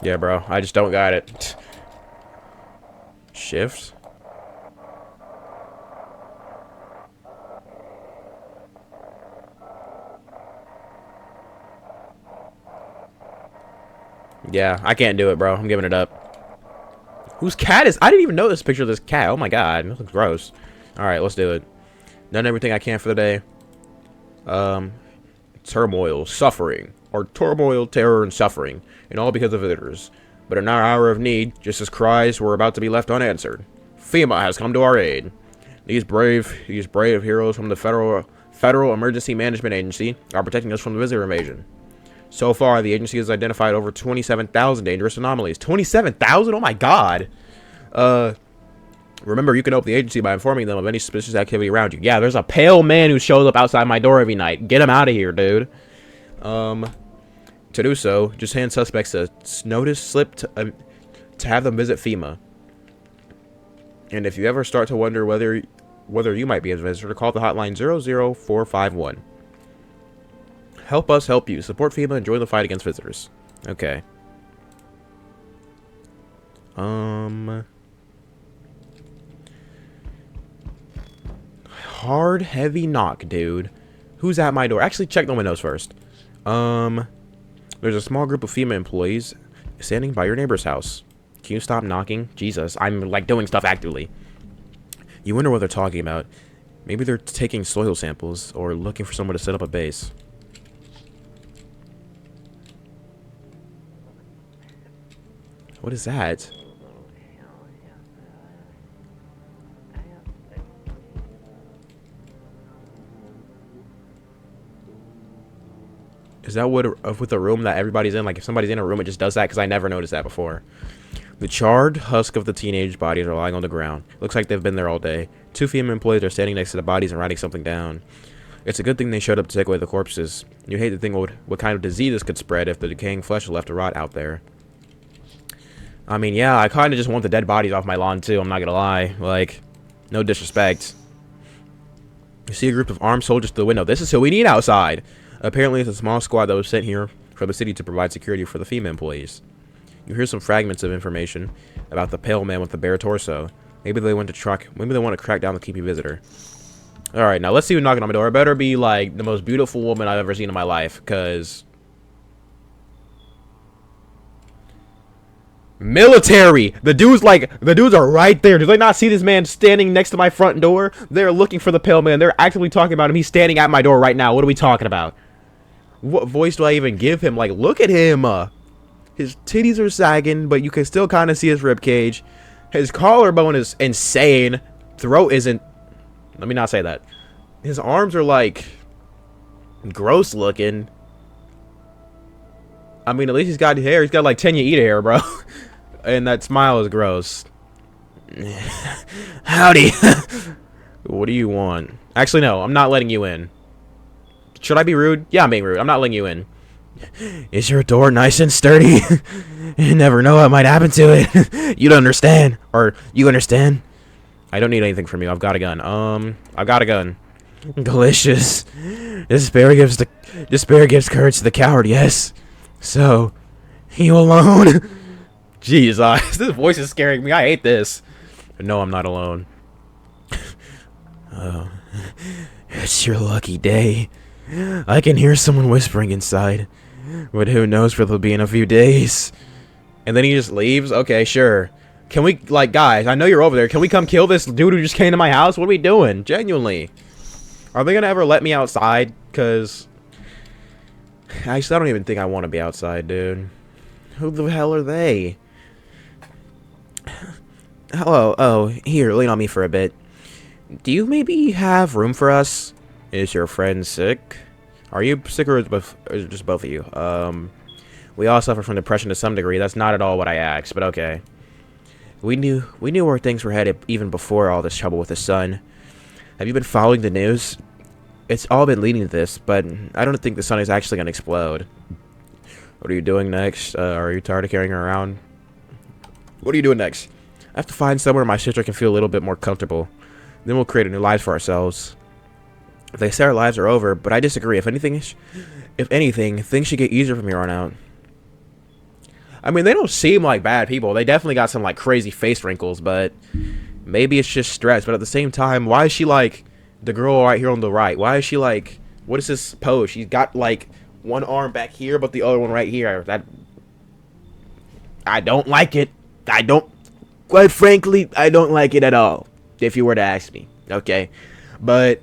Yeah, bro. I just don't got it. Shift. Yeah, I can't do it, bro. I'm giving it up. Whose cat is... I didn't even know this picture of this cat. Oh, my God. This looks gross. All right, let's do it. Done everything I can for the day. Turmoil, suffering. Or turmoil, terror, and suffering. And all because of visitors. But in our hour of need, just as cries were about to be left unanswered, FEMA has come to our aid. These brave heroes from the Federal Emergency Management Agency are protecting us from the visitor invasion. So far, the agency has identified over 27,000 dangerous anomalies. 27,000? Oh my God. Remember, you can help the agency by informing them of any suspicious activity around you. Yeah, there's a pale man who shows up outside my door every night. Get him out of here, dude. To do so, just hand suspects a notice slip to have them visit FEMA. And if you ever start to wonder whether you might be a visitor, call the hotline 00451. Help us help you. Support FEMA and join the fight against visitors. Okay. Hard, heavy knock, dude. Who's at my door? Actually, check the windows first. There's a small group of FEMA employees standing by your neighbor's house. Can you stop knocking? Jesus, I'm like doing stuff actively. You wonder what they're talking about. Maybe they're taking soil samples or looking for someone to set up a base. What is that? Is that what with the room that everybody's in? Like if somebody's in a room, it just does that? Because I never noticed that before. The charred husk of the teenage bodies are lying on the ground. Looks like they've been there all day. 2 female employees are standing next to the bodies and writing something down. It's a good thing they showed up to take away the corpses. You hate to think what kind of disease this could spread if the decaying flesh is left to rot out there. I mean, yeah, I kind of just want the dead bodies off my lawn too, I'm not gonna lie. Like, no disrespect. You see a group of armed soldiers through the window. This is who we need outside. Apparently, it's a small squad that was sent here from the city to provide security for the female employees. You hear some fragments of information about the pale man with the bare torso. Maybe they want to crack down the creepy visitor. All right, now let's see who's knocking on my door. It better be like the most beautiful woman I've ever seen in my life, cause military. The dudes are right there. Do they not see this man standing next to my front door? They're looking for the pale man. They're actively talking about him. He's standing at my door right now. What are we talking about? What voice do I even give him? Like, look at him. His titties are sagging, but you can still kind of see his rib cage. His collarbone is insane. Throat isn't. Let me not say that. His arms are like gross looking. I mean, at least he's got hair. He's got like Tenya Ida hair, bro. And that smile is gross. Howdy. What do you want? Actually, no. I'm not letting you in. Should I be rude? Yeah, I'm being rude. I'm not letting you in. Is your door nice and sturdy? You never know what might happen to it. You don't understand. Or, you understand? I don't need anything from you. I've got a gun. I've got a gun. Delicious. Despair gives courage to the coward, yes. So, you alone? Jesus, this voice is scaring me. I hate this. No, I'm not alone. Oh, it's your lucky day. I can hear someone whispering inside. But who knows where they'll be in a few days. And then he just leaves? Okay, sure. Can we, like, guys, I know you're over there. Can we come kill this dude who just came to my house? What are we doing? Genuinely. Are they gonna ever let me outside? Because actually, I don't even think I want to be outside, dude. Who the hell are they? Hello. Oh, here, lean on me for a bit. Do you maybe have room for us? Is your friend sick? Are you sick or just both of you? We all suffer from depression to some degree. That's not at all what I asked, but okay. We knew where things were headed even before all this trouble with the sun. Have you been following the news? It's all been leading to this, but I don't think the sun is actually going to explode. What are you doing next? Are you tired of carrying her around? What are you doing next? I have to find somewhere my sister can feel a little bit more comfortable. Then we'll create a new life for ourselves. They say our lives are over, but I disagree. If anything, things should get easier from here on out. I mean, they don't seem like bad people. They definitely got some, like, crazy face wrinkles, but maybe it's just stress. But at the same time, why is she, like, the girl right here on the right? Why is she, like, what is this pose? She's got, like, one arm back here, but the other one right here. I don't like it. Quite frankly, I don't like it at all, if you were to ask me, okay? But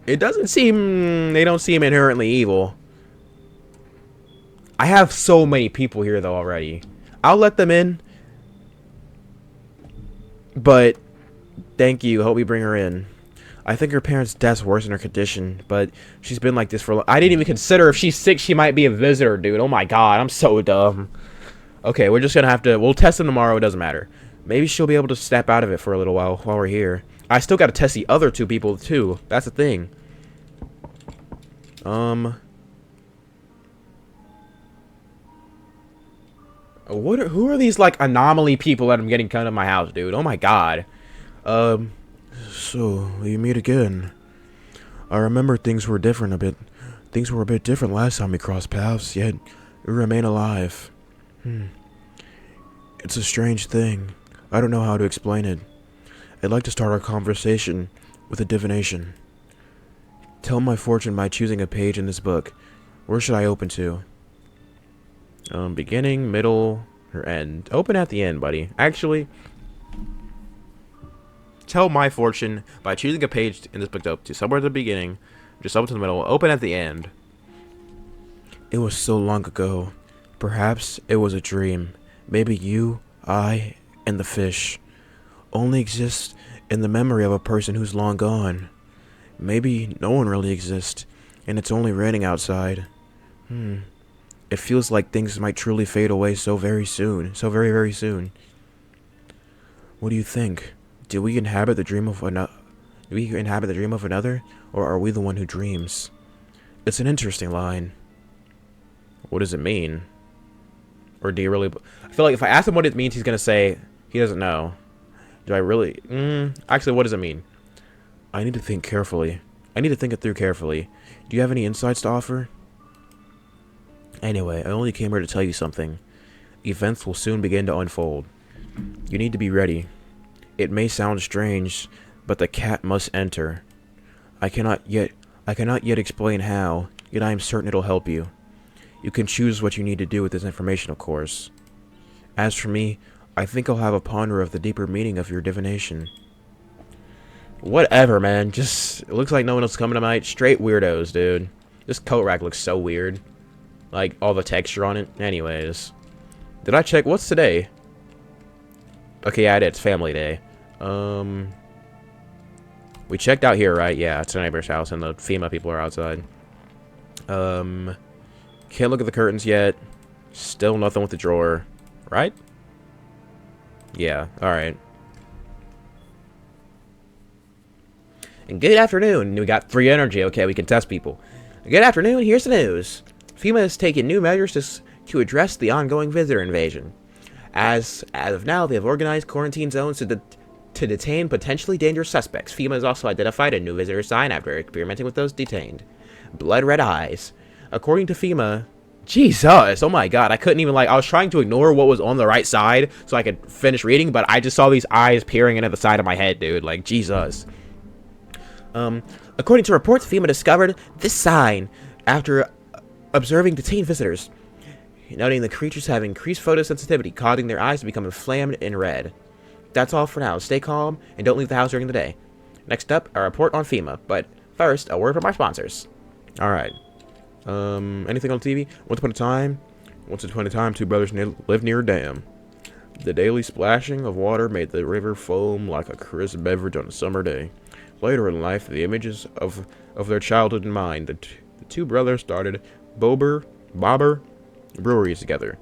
it doesn't seem, they don't seem inherently evil. I have so many people here, though, already. I'll let them in. But thank you. Hope we bring her in. I think her parents' death's worsened her condition, but she's been like this for a long. I didn't even consider if she's sick, she might be a visitor, dude. Oh my god, I'm so dumb. Okay, we're just gonna have to. We'll test them tomorrow. It doesn't matter. Maybe she'll be able to step out of it for a little while we're here. I still gotta test the other 2 people too. That's the thing. Who are these, like, anomaly people that I'm getting come to my house, dude? Oh my god. So, we meet again. I remember things were different a bit. Things were a bit different last time we crossed paths, yet we remain alive. It's a strange thing. I don't know how to explain it. I'd like to start our conversation with a divination. Tell my fortune by choosing a page in this book. Where should I open to? Beginning, middle, or end. Open at the end, buddy. Actually, tell my fortune by choosing a page in this book to open to. Somewhere at the beginning, just open to the middle, open at the end. It was so long ago. Perhaps it was a dream. Maybe you, I, and the fish only exist in the memory of a person who's long gone. Maybe no one really exists, and it's only raining outside. It feels like things might truly fade away so very soon. So very, very soon. What do you think? Do we inhabit the dream of another? Do we inhabit the dream of another? Or are we the one who dreams? It's an interesting line. What does it mean? Or do you really... I feel like if I ask him what it means, he's going to say he doesn't know. Do I really... Actually, what does it mean? I need to think carefully. I need to think it through carefully. Do you have any insights to offer? Anyway, I only came here to tell you something. Events will soon begin to unfold. You need to be ready. It may sound strange, but the cat must enter. I cannot yet explain how, yet I am certain it'll help you. You can choose what you need to do with this information, of course. As for me, I think I'll have a ponder of the deeper meaning of your divination. Whatever, man. Just, it looks like no one else is coming tonight. Straight weirdos, dude. This coat rack looks so weird. Like, all the texture on it. Anyways. Did I check? What's today? Okay, yeah, it's family day. We checked out here, right? Yeah, it's a neighbor's house, and the FEMA people are outside. Can't look at the curtains yet. Still nothing with the drawer. Right? Yeah, alright. And good afternoon. We got 3 energy. Okay, we can test people. Good afternoon. Here's the news. FEMA has taken new measures to address the ongoing visitor invasion. As of now, they have organized quarantine zones to detain potentially dangerous suspects. FEMA has also identified a new visitor sign after experimenting with those detained. Blood red eyes. According to FEMA... Jesus! Oh my god, I couldn't even, like... I was trying to ignore what was on the right side so I could finish reading, but I just saw these eyes peering into the side of my head, dude. Like, Jesus. According to reports, FEMA discovered this sign after observing detained visitors, noting the creatures have increased photosensitivity, causing their eyes to become inflamed and red. That's all for now. Stay calm and don't leave the house during the day. Next up, a report on FEMA, but first, a word from our sponsors. Alright. Anything on TV? Once upon a time, 2 brothers lived near a dam. The daily splashing of water made the river foam like a crisp beverage on a summer day. Later in life, the images of their childhood in mind, the 2 brothers started Bobber breweries together.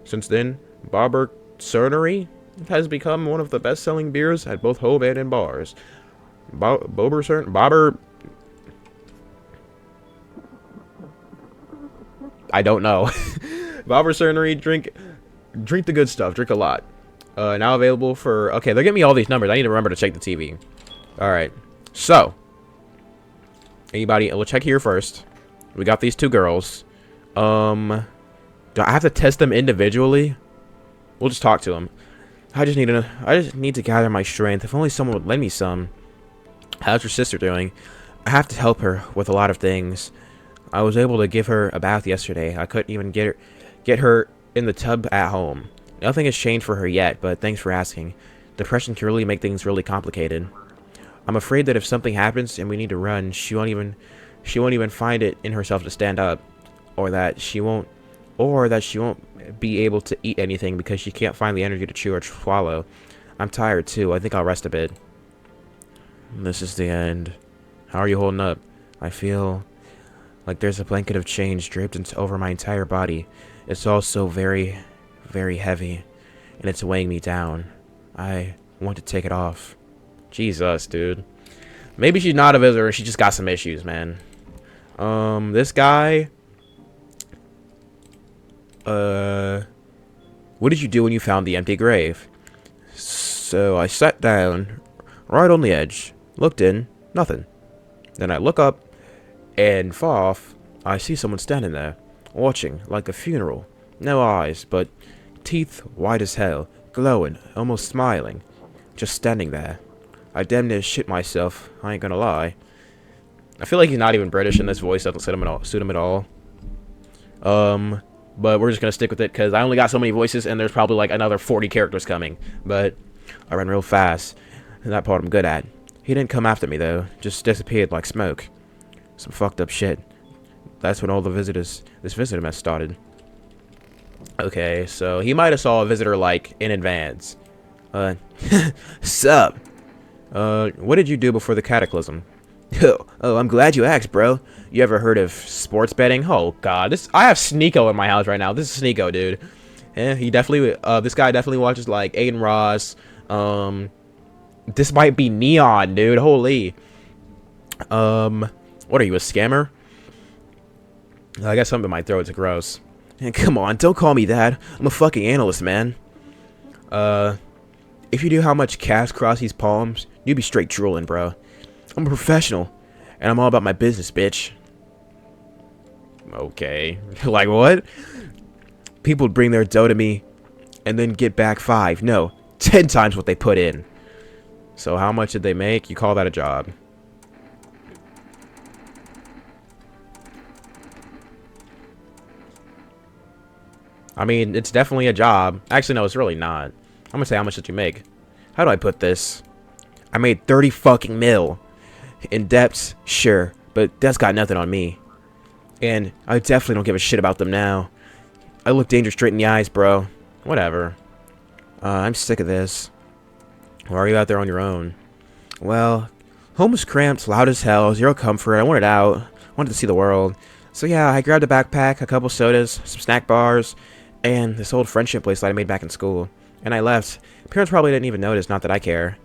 Since then, Bobber Cernery has become one of the best-selling beers at both home and in bars. I don't know. Bobber Cernery, drink the good stuff. Drink a lot. Now available for... Okay, they're giving me all these numbers. I need to remember to check the TV. Alright. So. Anybody... We'll check here first. We got these 2 girls. Do I have to test them individually? We'll just talk to them. I just need to gather my strength. If only someone would lend me some. How's your sister doing? I have to help her with a lot of things. I was able to give her a bath yesterday. I couldn't even get her in the tub at home. Nothing has changed for her yet, but thanks for asking. Depression can really make things really complicated. I'm afraid that if something happens and we need to run, she won't even find it in herself to stand up, or that she won't be able to eat anything because she can't find the energy to chew or swallow. I'm tired too. I think I'll rest a bit. This is the end. How are you holding up? I feel like there's a blanket of change draped over my entire body. It's all so very, very heavy, and it's weighing me down. I want to take it off. Jesus, dude. Maybe she's not a visitor. She just got some issues, man. This guy. What did you do when you found the empty grave? So I sat down, right on the edge, looked in, nothing. Then I look up, and far off, I see someone standing there, watching, like a funeral. No eyes, but teeth white as hell, glowing, almost smiling. Just standing there. I damn near shit myself, I ain't gonna lie. I feel like he's not even British, and this voice doesn't suit him at all. But we're just gonna stick with it because I only got so many voices, and there's probably like another 40 characters coming. But I ran real fast, and that part I'm good at. He didn't come after me though, just disappeared like smoke. Some fucked up shit. That's when all this visitor mess started. okay, so he might have saw a visitor like in advance. Sup? What did you do before the cataclysm? Oh, I'm glad you asked, bro. You ever heard of sports betting? Oh god, I have Sneeko in my house right now. This is Sneeko, dude. Yeah, he definitely this guy definitely watches like Aiden Ross. This might be Neon, dude. Holy. What are you, a scammer? I got something in my throat. It's gross. Come on, don't call me that. I'm a fucking analyst, man. If you knew how much cash cross these palms, you'd be straight drooling, bro. I'm a professional, and I'm all about my business, bitch. Okay. Like what? People would bring their dough to me, and then get back 5, no, 10 times what they put in. So how much did they make? You call that a job? I mean, it's definitely a job. Actually, no, it's really not. I'm gonna say, how much did you make? How do I put this? I made 30 fucking mil. In depths, sure, but that's got nothing on me. And I definitely don't give a shit about them now. I look danger straight in the eyes, bro. Whatever. I'm sick of this. Why are you out there on your own? Well, home was cramped, loud as hell, zero comfort. I wanted out. Wanted to see the world. So yeah, I grabbed a backpack, a couple sodas, some snack bars, and this old friendship bracelet I made back in school. And I left. Parents probably didn't even notice, not that I care.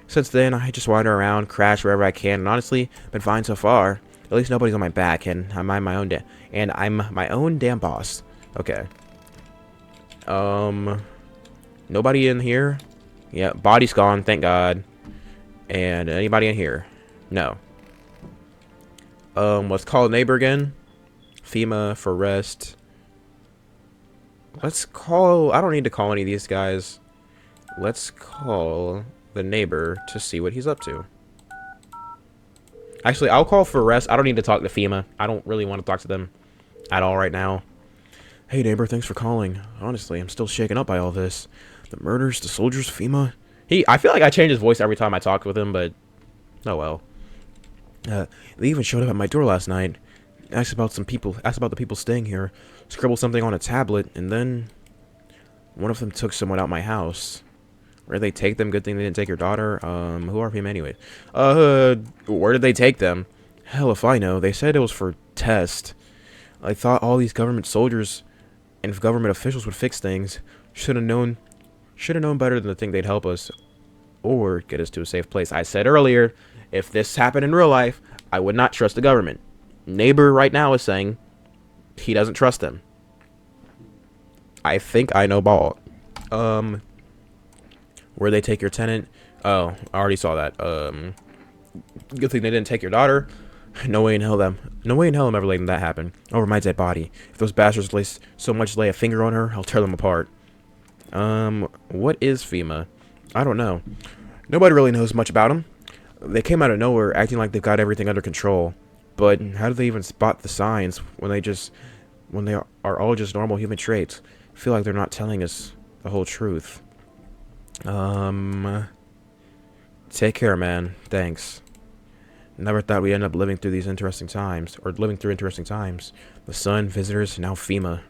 Since then, I just wander around, crash wherever I can, and honestly, been fine so far. At least nobody's on my back, and I'm my own damn boss. Okay. Nobody in here? Yeah, body's gone, thank God. And anybody in here? No. Let's call a neighbor again. FEMA for rest. Let's call... I don't need to call any of these guys. Let's call the neighbor to see what he's up to. Actually, I'll call for rest. I don't need to talk to FEMA. I don't really want to talk to them at all right now. Hey, neighbor, thanks for calling. Honestly, I'm still shaken up by all this. The murders, the soldiers, FEMA. I feel like I change his voice every time I talk with him, but... oh well. They even showed up at my door last night. Asked about the people staying here. Scribbled something on a tablet, and then... one of them took someone out my house. Where'd they take them? Good thing they didn't take your daughter. Who are FEMA anyway? Where did they take them? Hell if I know. They said it was for test. I thought all these government soldiers and government officials would fix things. Should have known better than to think they'd help us or get us to a safe place. I said earlier, if this happened in real life, I would not trust the government. Neighbor right now is saying he doesn't trust them. I think I know ball. Where they take your tenant? Oh, I already saw that. Good thing they didn't take your daughter. No way in hell I'm ever letting that happen. Over my dead body. If those bastards lay a finger on her, I'll tear them apart. What is FEMA? I don't know. Nobody really knows much about them. They came out of nowhere acting like they've got everything under control. But how do they even spot the signs when they are all just normal human traits? I feel like they're not telling us the whole truth. Take care, man. Thanks. Never thought we'd end up living through interesting times. The sun, visitors, now FEMA.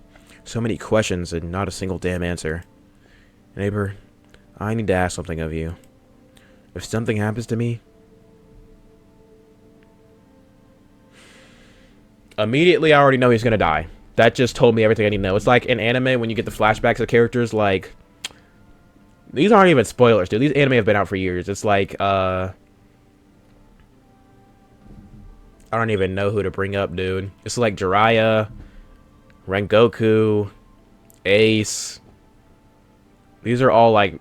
So many questions and not a single damn answer. Neighbor, I need to ask something of you. If something happens to me... Immediately, I already know he's gonna die. That just told me everything I need to know. It's like in anime when you get the flashbacks of characters, like... These aren't even spoilers, dude. These anime have been out for years. It's like, I don't even know who to bring up, dude. It's like Jiraiya, Rengoku, Ace, These are all, like,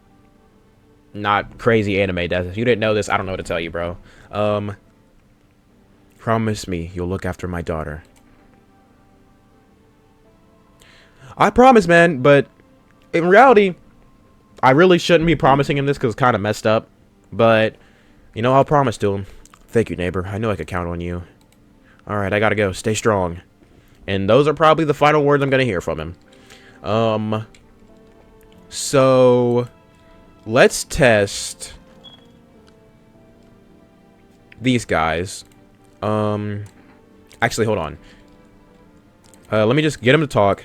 not crazy anime deaths. If you didn't know this, I don't know what to tell you, bro. Promise me you'll look after my daughter. I promise, man, but in reality, I really shouldn't be promising him this because it's kind of messed up. But, you know, I'll promise to him. Thank you, neighbor. I know I could count on you. Alright, I gotta go. Stay strong. And those are probably the final words I'm gonna hear from him. So let's test these guys. Actually, hold on. Let me just get him to talk.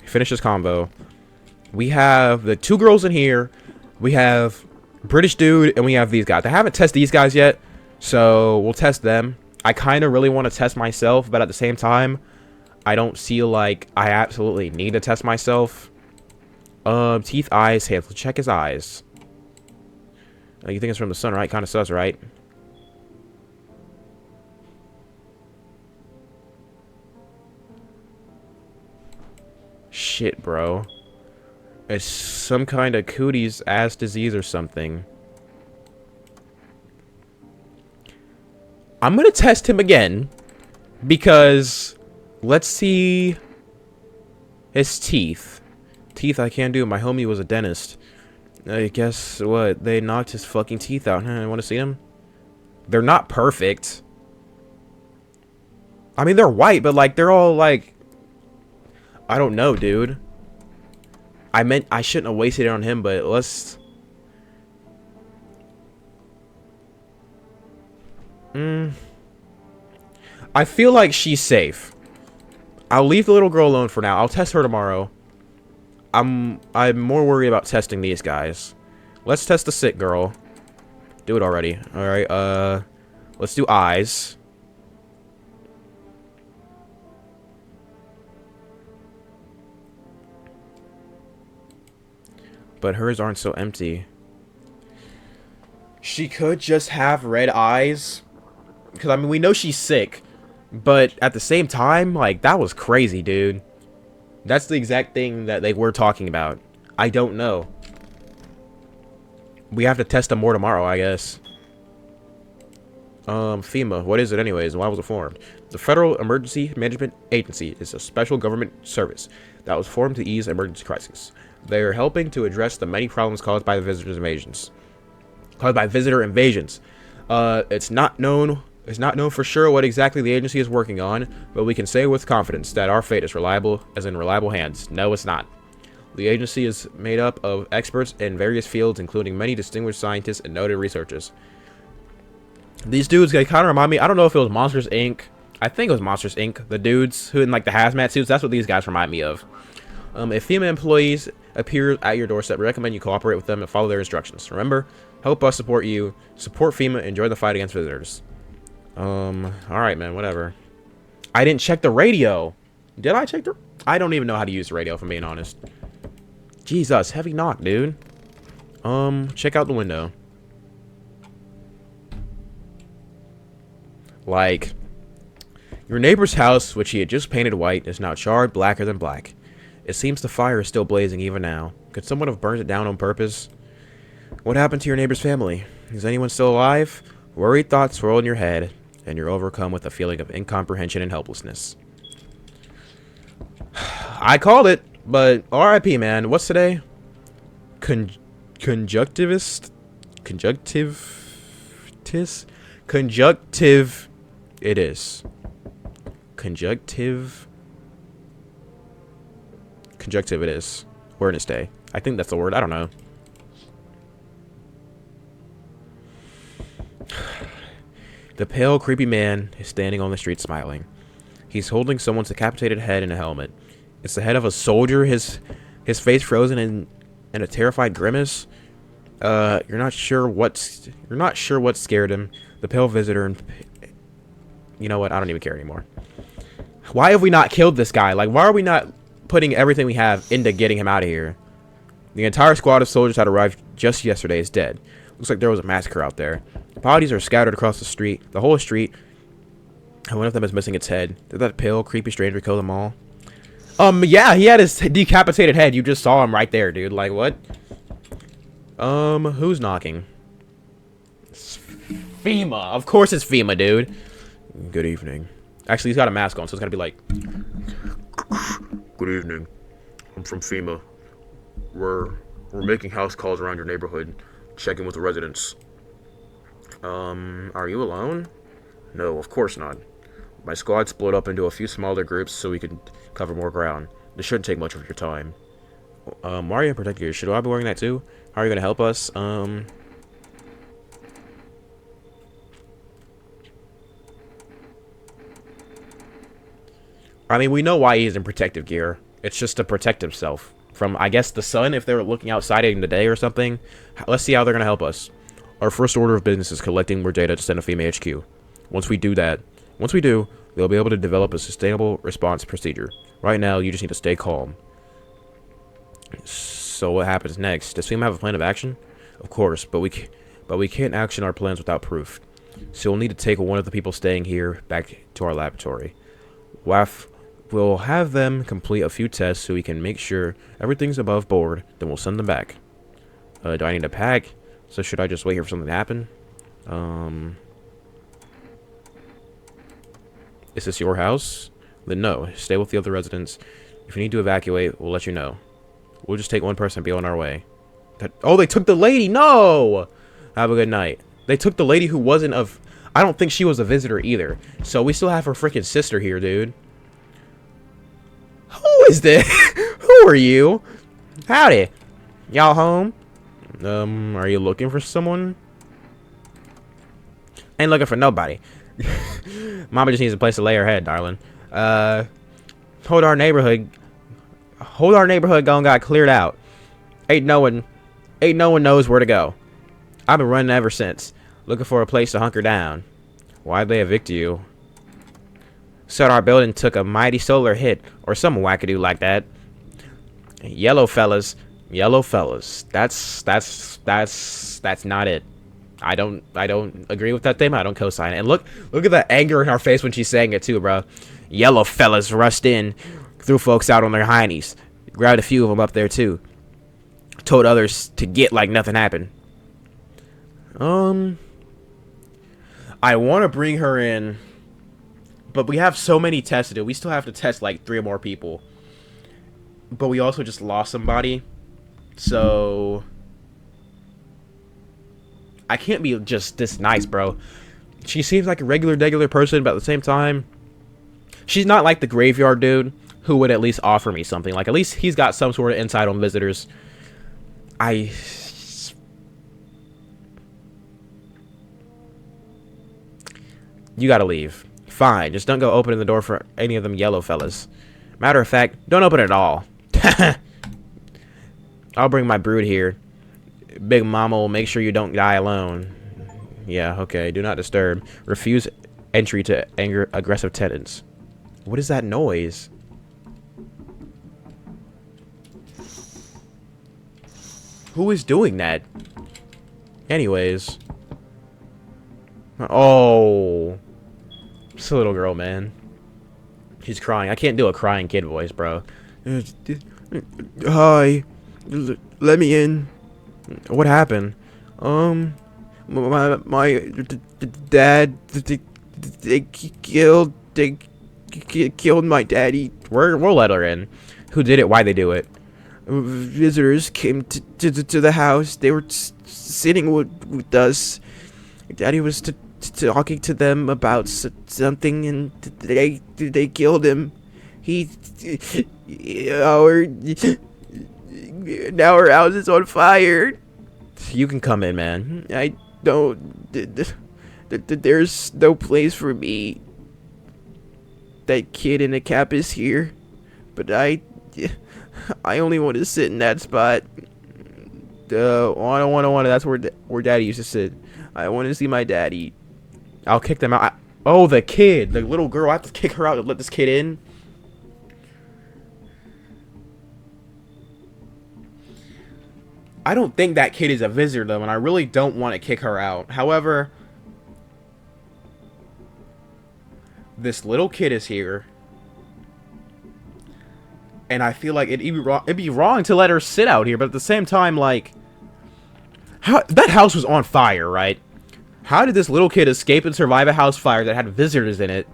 Finish this combo. We have the 2 girls in here. We have British dude, and we have these guys. I haven't tested these guys yet, so we'll test them. I kind of really want to test myself, but at the same time, I don't feel like I absolutely need to test myself. Teeth, eyes, hands. Let's check his eyes. You think it's from the sun, right? Kind of sus, right? Shit, bro. It's some kind of cooties ass disease or something. I'm gonna test him again because let's see his teeth. Teeth I can't do. My homie was a dentist. I guess what? They knocked his fucking teeth out. I want to see them. They're not perfect. I mean, they're white, but like they're all like, I don't know, dude. I meant I shouldn't have wasted it on him, but let's. I feel like she's safe. I'll leave the little girl alone for now. I'll test her tomorrow. I'm more worried about testing these guys. Let's test the sick girl. Do it already. All right. Let's do eyes. But hers aren't so empty. She could just have red eyes. Because, I mean, we know she's sick. But at the same time, like, that was crazy, dude. That's the exact thing that they were talking about. I don't know. We have to test them more tomorrow, I guess. FEMA. What is it anyways? Why was it formed? The Federal Emergency Management Agency is a special government service that was formed to ease emergency crises. They are helping to address the many problems caused by the visitor invasions. It's not known for sure what exactly the agency is working on, but we can say with confidence that our fate is reliable, as in reliable hands. No, it's not. The agency is made up of experts in various fields, including many distinguished scientists and noted researchers. These dudes, they kind of remind me, I don't know if it was Monsters, Inc. I think it was Monsters, Inc. The dudes who in, like, the hazmat suits, that's what these guys remind me of. If FEMA employees appear at your doorstep, we recommend you cooperate with them and follow their instructions. Remember, help us support you. Support FEMA and join the fight against visitors. Alright, man, whatever. I didn't check the radio. Did I check the... I don't even know how to use the radio, if I'm being honest. Jesus, heavy knock, dude. Check out the window. Like, your neighbor's house, which he had just painted white, is now charred blacker than black. It seems the fire is still blazing even now. Could someone have burned it down on purpose? What happened to your neighbor's family? Is anyone still alive? Worried thoughts swirl in your head, and you're overcome with a feeling of incomprehension and helplessness. I called it, but RIP, man. What's today? Conjunctivist? Conjunctivitis? Conjunctive. It is. Conjunctive it is. Awareness Day. I think that's the word. I don't know. The pale, creepy man is standing on the street smiling. He's holding someone's decapitated head in a helmet. It's the head of a soldier, his face frozen in a terrified grimace. You're not sure what scared him. The pale visitor and... You know what? I don't even care anymore. Why have we not killed this guy? Like, why are we not putting everything we have into getting him out of here? The entire squad of soldiers that arrived just yesterday is dead. Looks like there was a massacre out there. Bodies are scattered across the street. The whole street. And one of them is missing its head. Did that pale, creepy stranger kill them all? Yeah, he had his decapitated head. You just saw him right there, dude. Like, what? Who's knocking? It's FEMA. Of course it's FEMA, dude. Good evening. Actually, he's got a mask on, so it's gotta be like... Good evening. I'm from FEMA. We're making house calls around your neighborhood, checking with the residents. Are you alone? No, of course not. My squad split up into a few smaller groups so we can cover more ground. This shouldn't take much of your time. Why are you in protective gear? Should I be wearing that too? How are you gonna help us? I mean, we know why he's in protective gear. It's just to protect himself from, I guess, the sun if they're looking outside in the day or something. Let's see how they're gonna help us. Our first order of business is collecting more data to send to FEMA HQ. Once we do, they'll be able to develop a sustainable response procedure. Right now, you just need to stay calm. So what happens next? Does FEMA have a plan of action? Of course, but we can't action our plans without proof. So we'll need to take one of the people staying here back to our laboratory. We'll have them complete a few tests so we can make sure everything's above board, then we'll send them back. Do I need to pack? So should I just wait here for something to happen? Is this your house? Then no, stay with the other residents. If you need to evacuate, we'll let you know. We'll just take one person and be on our way. Oh, they took the lady! No! Have a good night. They took the lady who wasn't of... I don't think she was a visitor either. So we still have her freaking sister here, dude. Who is this? Who are you? Howdy. Y'all home? Are you looking for someone? Ain't looking for nobody. Mama just needs a place to lay her head, darling. Hold our neighborhood gone got cleared out. Ain't no one knows where to go. I've been running ever since, looking for a place to hunker down. Why'd they evict you? Said our building took a mighty solar hit, or some wackadoo like that. Yellow fellas. That's not it. I don't agree with that statement. I don't co-sign it. And look at the anger in her face when she's saying it too, bro. Yellow fellas rushed in, threw folks out on their heinies, grabbed a few of them up there too. Told others to get like nothing happened. I want to bring her in, but we have so many tests to do. We still have to test like 3 more people. But we also just lost somebody. So I can't be just this nice, bro. She seems like a regular person, but at the same time, she's not like the graveyard dude who would at least offer me something. Like, at least he's got some sort of insight on visitors. You gotta leave. Fine, just don't go opening the door for any of them yellow fellas. Matter of fact, don't open it at all. I'll bring my brood here. Big Mama will make sure you don't die alone. Yeah, okay, do not disturb. Refuse entry to aggressive tenants. What is that noise? Who is doing that? Anyways. Oh. It's a little girl, man. She's crying. I can't do a crying kid voice, bro. Hi. Let me in. What happened? My dad, they killed my daddy. We'll let her in. Who did it? Why'd they do it? Visitors came to the house. They were sitting with us. Daddy was talking to them about something, and they killed him. Now our house is on fire. You can come in, man. I don't. There's no place for me. That kid in a cap is here, but I only want to sit in that spot. I don't want to. That's where Daddy used to sit. I want to see my daddy. I'll kick them out. Oh, the kid, the little girl. I have to kick her out to let this kid in. I don't think that kid is a visitor, though, and I really don't want to kick her out. However, this little kid is here, and I feel like it'd be wrong to let her sit out here. But at the same time, like, How that house was on fire, right? How did this little kid escape and survive a house fire that had visitors in it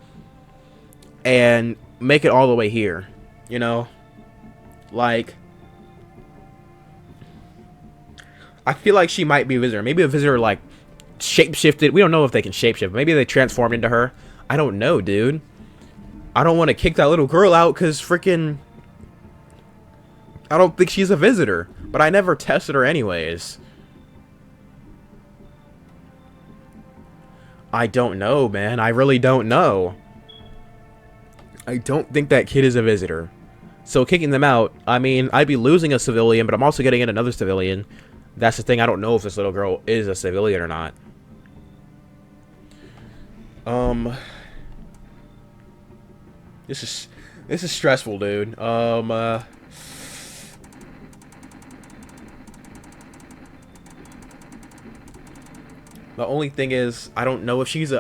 and make it all the way here? You know? Like, I feel like she might be a visitor. Maybe a visitor, like, shapeshifted. We don't know if they can shapeshift. Maybe they transformed into her. I don't know, dude. I don't want to kick that little girl out because freaking... I don't think she's a visitor. But I never tested her anyways. I don't know, man. I really don't know. I don't think that kid is a visitor. So kicking them out, I mean, I'd be losing a civilian, but I'm also getting in another civilian. That's the thing. I don't know if this little girl is a civilian or not. This is stressful, dude. The only thing is, I don't know if she's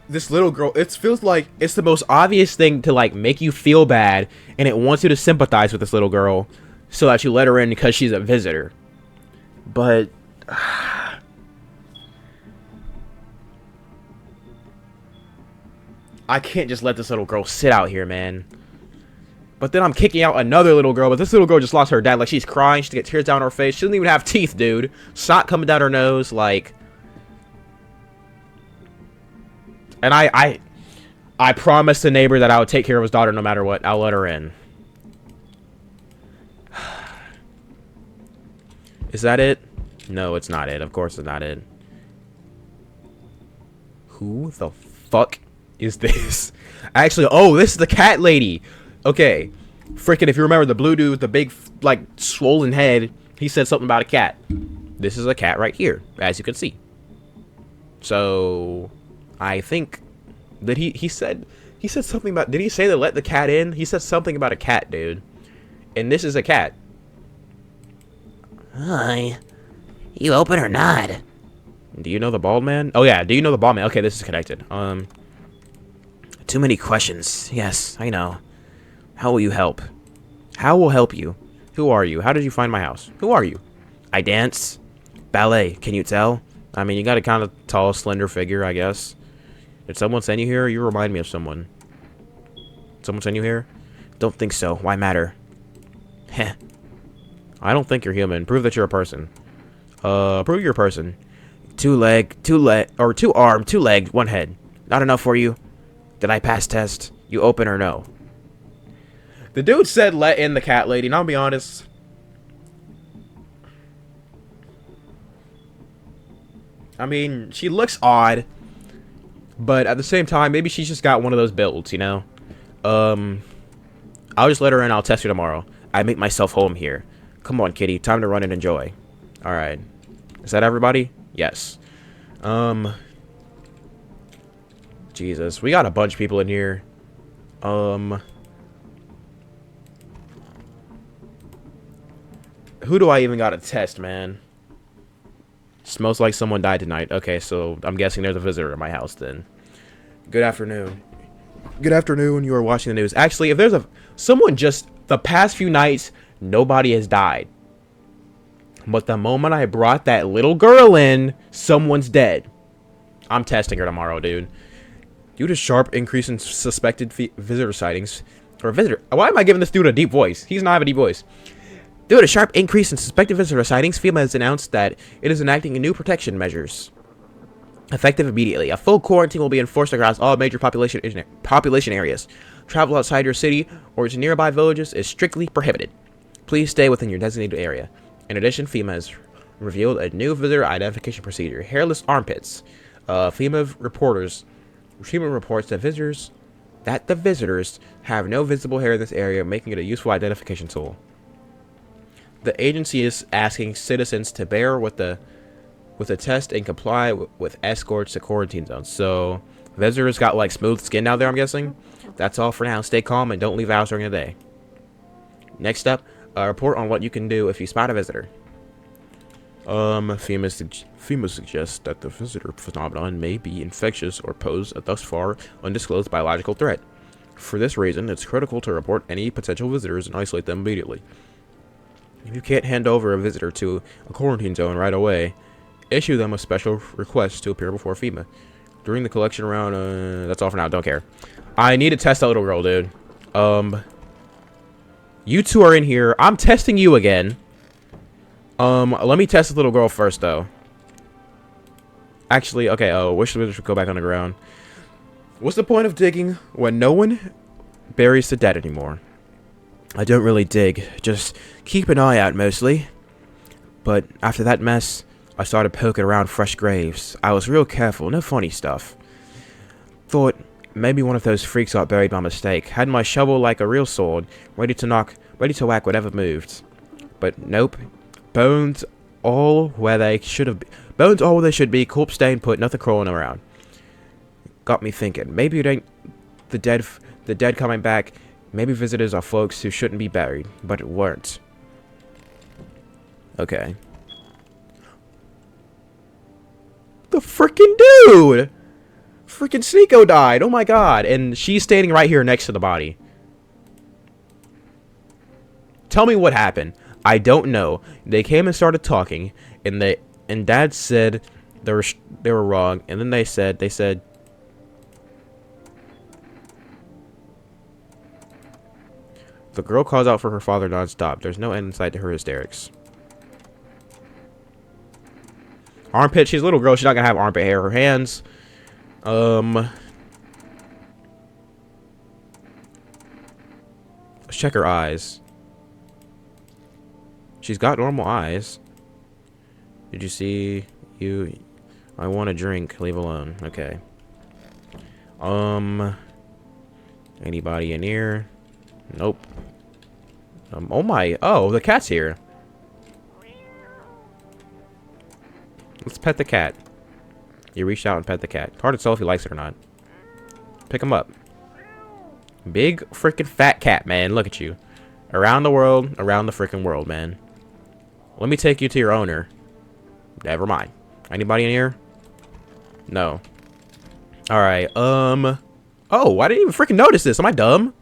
this little girl. It feels like it's the most obvious thing to, like, make you feel bad, and it wants you to sympathize with this little girl so that you let her in because she's a visitor. But I can't just let this little girl sit out here, man. But then I'm kicking out another little girl, but this little girl just lost her dad. Like, she's crying. She's got tears down her face. She doesn't even have teeth, dude. Snot coming down her nose, like... And I promised the neighbor that I would take care of his daughter no matter what. I'll let her in. Is that it? No, it's not it. Of course it's not it. Who the fuck is this? Actually, oh, this is the cat lady. Okay. Freaking, if you remember the blue dude with the big, like, swollen head, he said something about a cat. This is a cat right here, as you can see. So... I think that he said something about, did he say to let the cat in? He said something about a cat, dude. And this is a cat. Hi. You open or not? Do you know the bald man? Oh yeah, do you know the bald man? Okay, this is connected. Too many questions. Yes, I know. How will you help? How will help you? Who are you? How did you find my house? Who are you? I dance. Ballet, can you tell? I mean, you got a kind of tall, slender figure, I guess. Did someone send you here? You remind me of someone. Someone send you here? Don't think so. Why matter? Heh. I don't think you're human. Prove that you're a person. Prove you're a person. Two arm, 2 legged, 1 head. Not enough for you? Did I pass test? You open or no? The dude said let in the cat lady, and I'll be honest. I mean, she looks odd. But at the same time, maybe she's just got one of those builds, you know? I'll just let her in. I'll test her tomorrow. I make myself home here. Come on, kitty. Time to run and enjoy. Alright. Is that everybody? Yes. Jesus. We got a bunch of people in here. Who do I even got to test, man? Smells like someone died tonight. Okay, so I'm guessing there's a visitor at my house then. Good afternoon. Good afternoon. You are watching the news. Actually, if there's someone just the past few nights, nobody has died. But the moment I brought that little girl in, someone's dead. I'm testing her tomorrow, dude. Due to sharp increase in suspected visitor sightings, why am I giving this dude a deep voice? He's not have a deep voice. Due to a sharp increase in suspected visitor sightings, FEMA has announced that it is enacting new protection measures. Effective immediately. A full quarantine will be enforced across all major population areas. Travel outside your city or its nearby villages is strictly prohibited. Please stay within your designated area. In addition, FEMA has revealed a new visitor identification procedure, hairless armpits. FEMA reports that the visitors have no visible hair in this area, making it a useful identification tool. The agency is asking citizens to bear with the test and comply with escorts to quarantine zones. So, visitors got like smooth skin out there, I'm guessing. That's all for now. Stay calm and don't leave the house during the day. Next up, a report on what you can do if you spot a visitor. FEMA suggests that the visitor phenomenon may be infectious or pose a thus far undisclosed biological threat. For this reason, it's critical to report any potential visitors and isolate them immediately. If you can't hand over a visitor to a quarantine zone right away, issue them a special request to appear before FEMA. During the collection round, that's all for now. Don't care. I need to test that little girl, dude. You two are in here. I'm testing you again. Let me test the little girl first, though. Actually, okay. Oh, wish the wizard would go back on the ground. What's the point of digging when no one buries the dead anymore? I don't really dig. Just keep an eye out, mostly. But after that mess, I started poking around fresh graves. I was real careful, no funny stuff. Thought maybe one of those freaks got buried by mistake. Had my shovel like a real sword, ready to whack whatever moved. But nope. Bones all where they should have been. Bones all where they should be, corpse staying put, nothing crawling around. Got me thinking, maybe it ain't the dead coming back. Maybe visitors are folks who shouldn't be buried, but it weren't. Okay. The freaking dude! Freaking Sneeko died. Oh my god. And she's standing right here next to the body. Tell me what happened. I don't know. They came and started talking, and Dad said they were wrong, and then they said the girl calls out for her father nonstop. There's no end in sight to her hysterics. Armpit. She's a little girl. She's not gonna have armpit hair. Her hands. Let's check her eyes. She's got normal eyes. Did you see you? I want a drink. Leave alone. Okay. Anybody in here? Nope. Oh my. Oh, the cat's here. Let's pet the cat. You reached out and pet the cat. Hard to tell if he likes it or not. Pick him up. Big freaking fat cat, man. Look at you. Around the world, around the freaking world, man. Let me take you to your owner. Never mind. Anybody in here? No. Alright, oh, I didn't even freaking notice this. Am I dumb?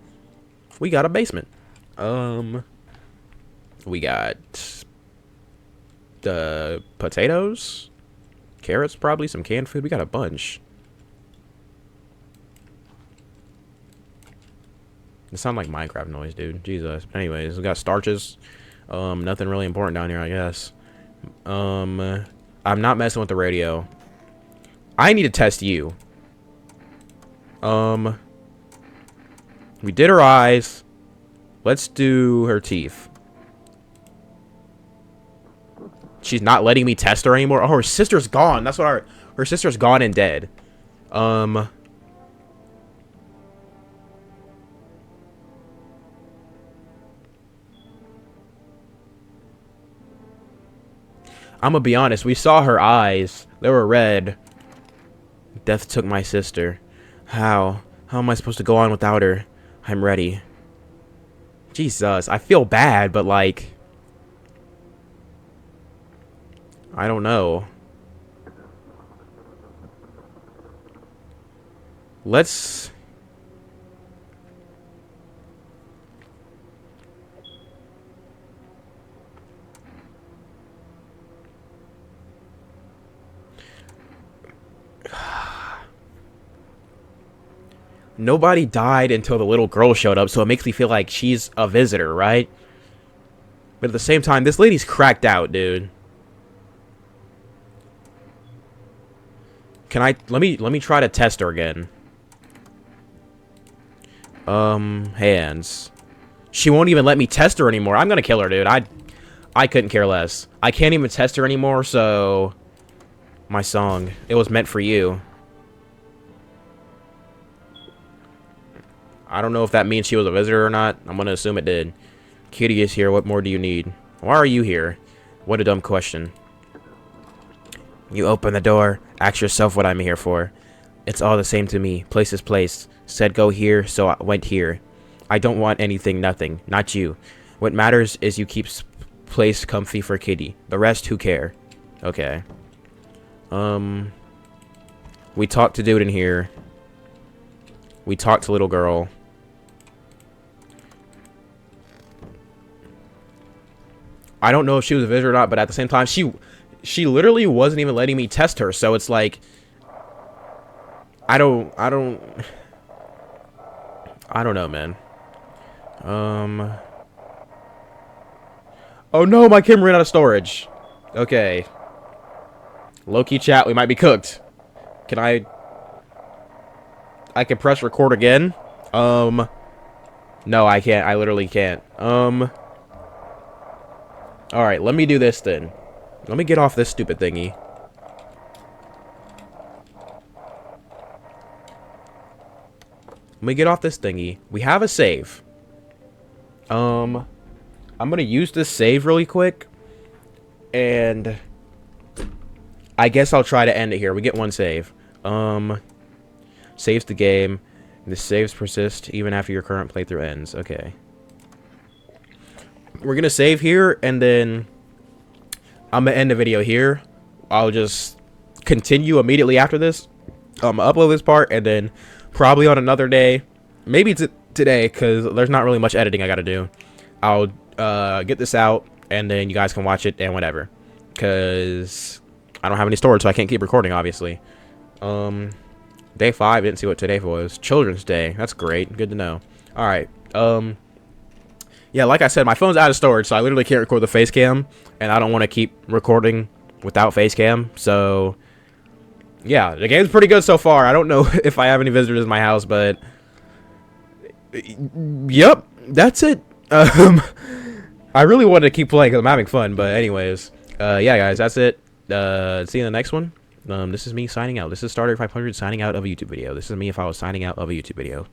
We got a basement. We got the potatoes, carrots, probably some canned food. We got a bunch. It sounds like Minecraft noise, dude. Jesus. Anyways, we got starches. Nothing really important down here, I guess. I'm not messing with the radio. I need to test you. We did her eyes. Let's do her teeth. She's not letting me test her anymore. Oh, her sister's gone. That's what her sister's gone and dead. I'm gonna be honest. We saw her eyes. They were red. Death took my sister. How? How am I supposed to go on without her? I'm ready. Jesus, I feel bad, but like, I don't know. Let's... Nobody died until the little girl showed up, so it makes me feel like she's a visitor, right? But at the same time, this lady's cracked out, dude. Can I... Let me try to test her again. Hands. She won't even let me test her anymore. I'm gonna kill her, dude. I couldn't care less. I can't even test her anymore, so... My song. It was meant for you. I don't know if that means she was a visitor or not. I'm gonna assume it did. Kitty is here. What more do you need? Why are you here? What a dumb question. You open the door. Ask yourself what I'm here for. It's all the same to me. Place is place. Said go here, so I went here. I don't want anything, nothing. Not you. What matters is you keep place comfy for Kitty. The rest, who care? Okay. We talked to dude in here. We talked to little girl. I don't know if she was a visitor or not, but at the same time, she she literally wasn't even letting me test her. So it's like, I don't know, man. Oh no, my camera ran out of storage. Okay. Low-key chat, we might be cooked. Can I can press record again? No, I can't. I literally can't. Alright, let me do this then. Let me get off this stupid thingy. Let me get off this thingy. We have a save. I'm gonna use this save really quick. And I guess I'll try to end it here. We get one save. Saves the game. The saves persist even after your current playthrough ends. Okay. We're gonna save here, and then I'm gonna end the video here. I'll just continue immediately after this. Upload this part, and then probably on another day, maybe today, because there's not really much editing I gotta do. I'll get this out, and then you guys can watch it and whatever. Because I don't have any storage, so I can't keep recording, obviously. Day 5, didn't see what today was. Children's Day. That's great. Good to know. Alright. Yeah, like I said, my phone's out of storage, so I literally can't record the face cam. And I don't want to keep recording without face cam. So, yeah, the game's pretty good so far. I don't know if I have any visitors in my house, but yep, that's it. I really wanted to keep playing because I'm having fun, but anyways, yeah, guys, that's it. See you in the next one. This is me signing out. This is Starter 500 signing out of a YouTube video. This is me if I was signing out of a YouTube video.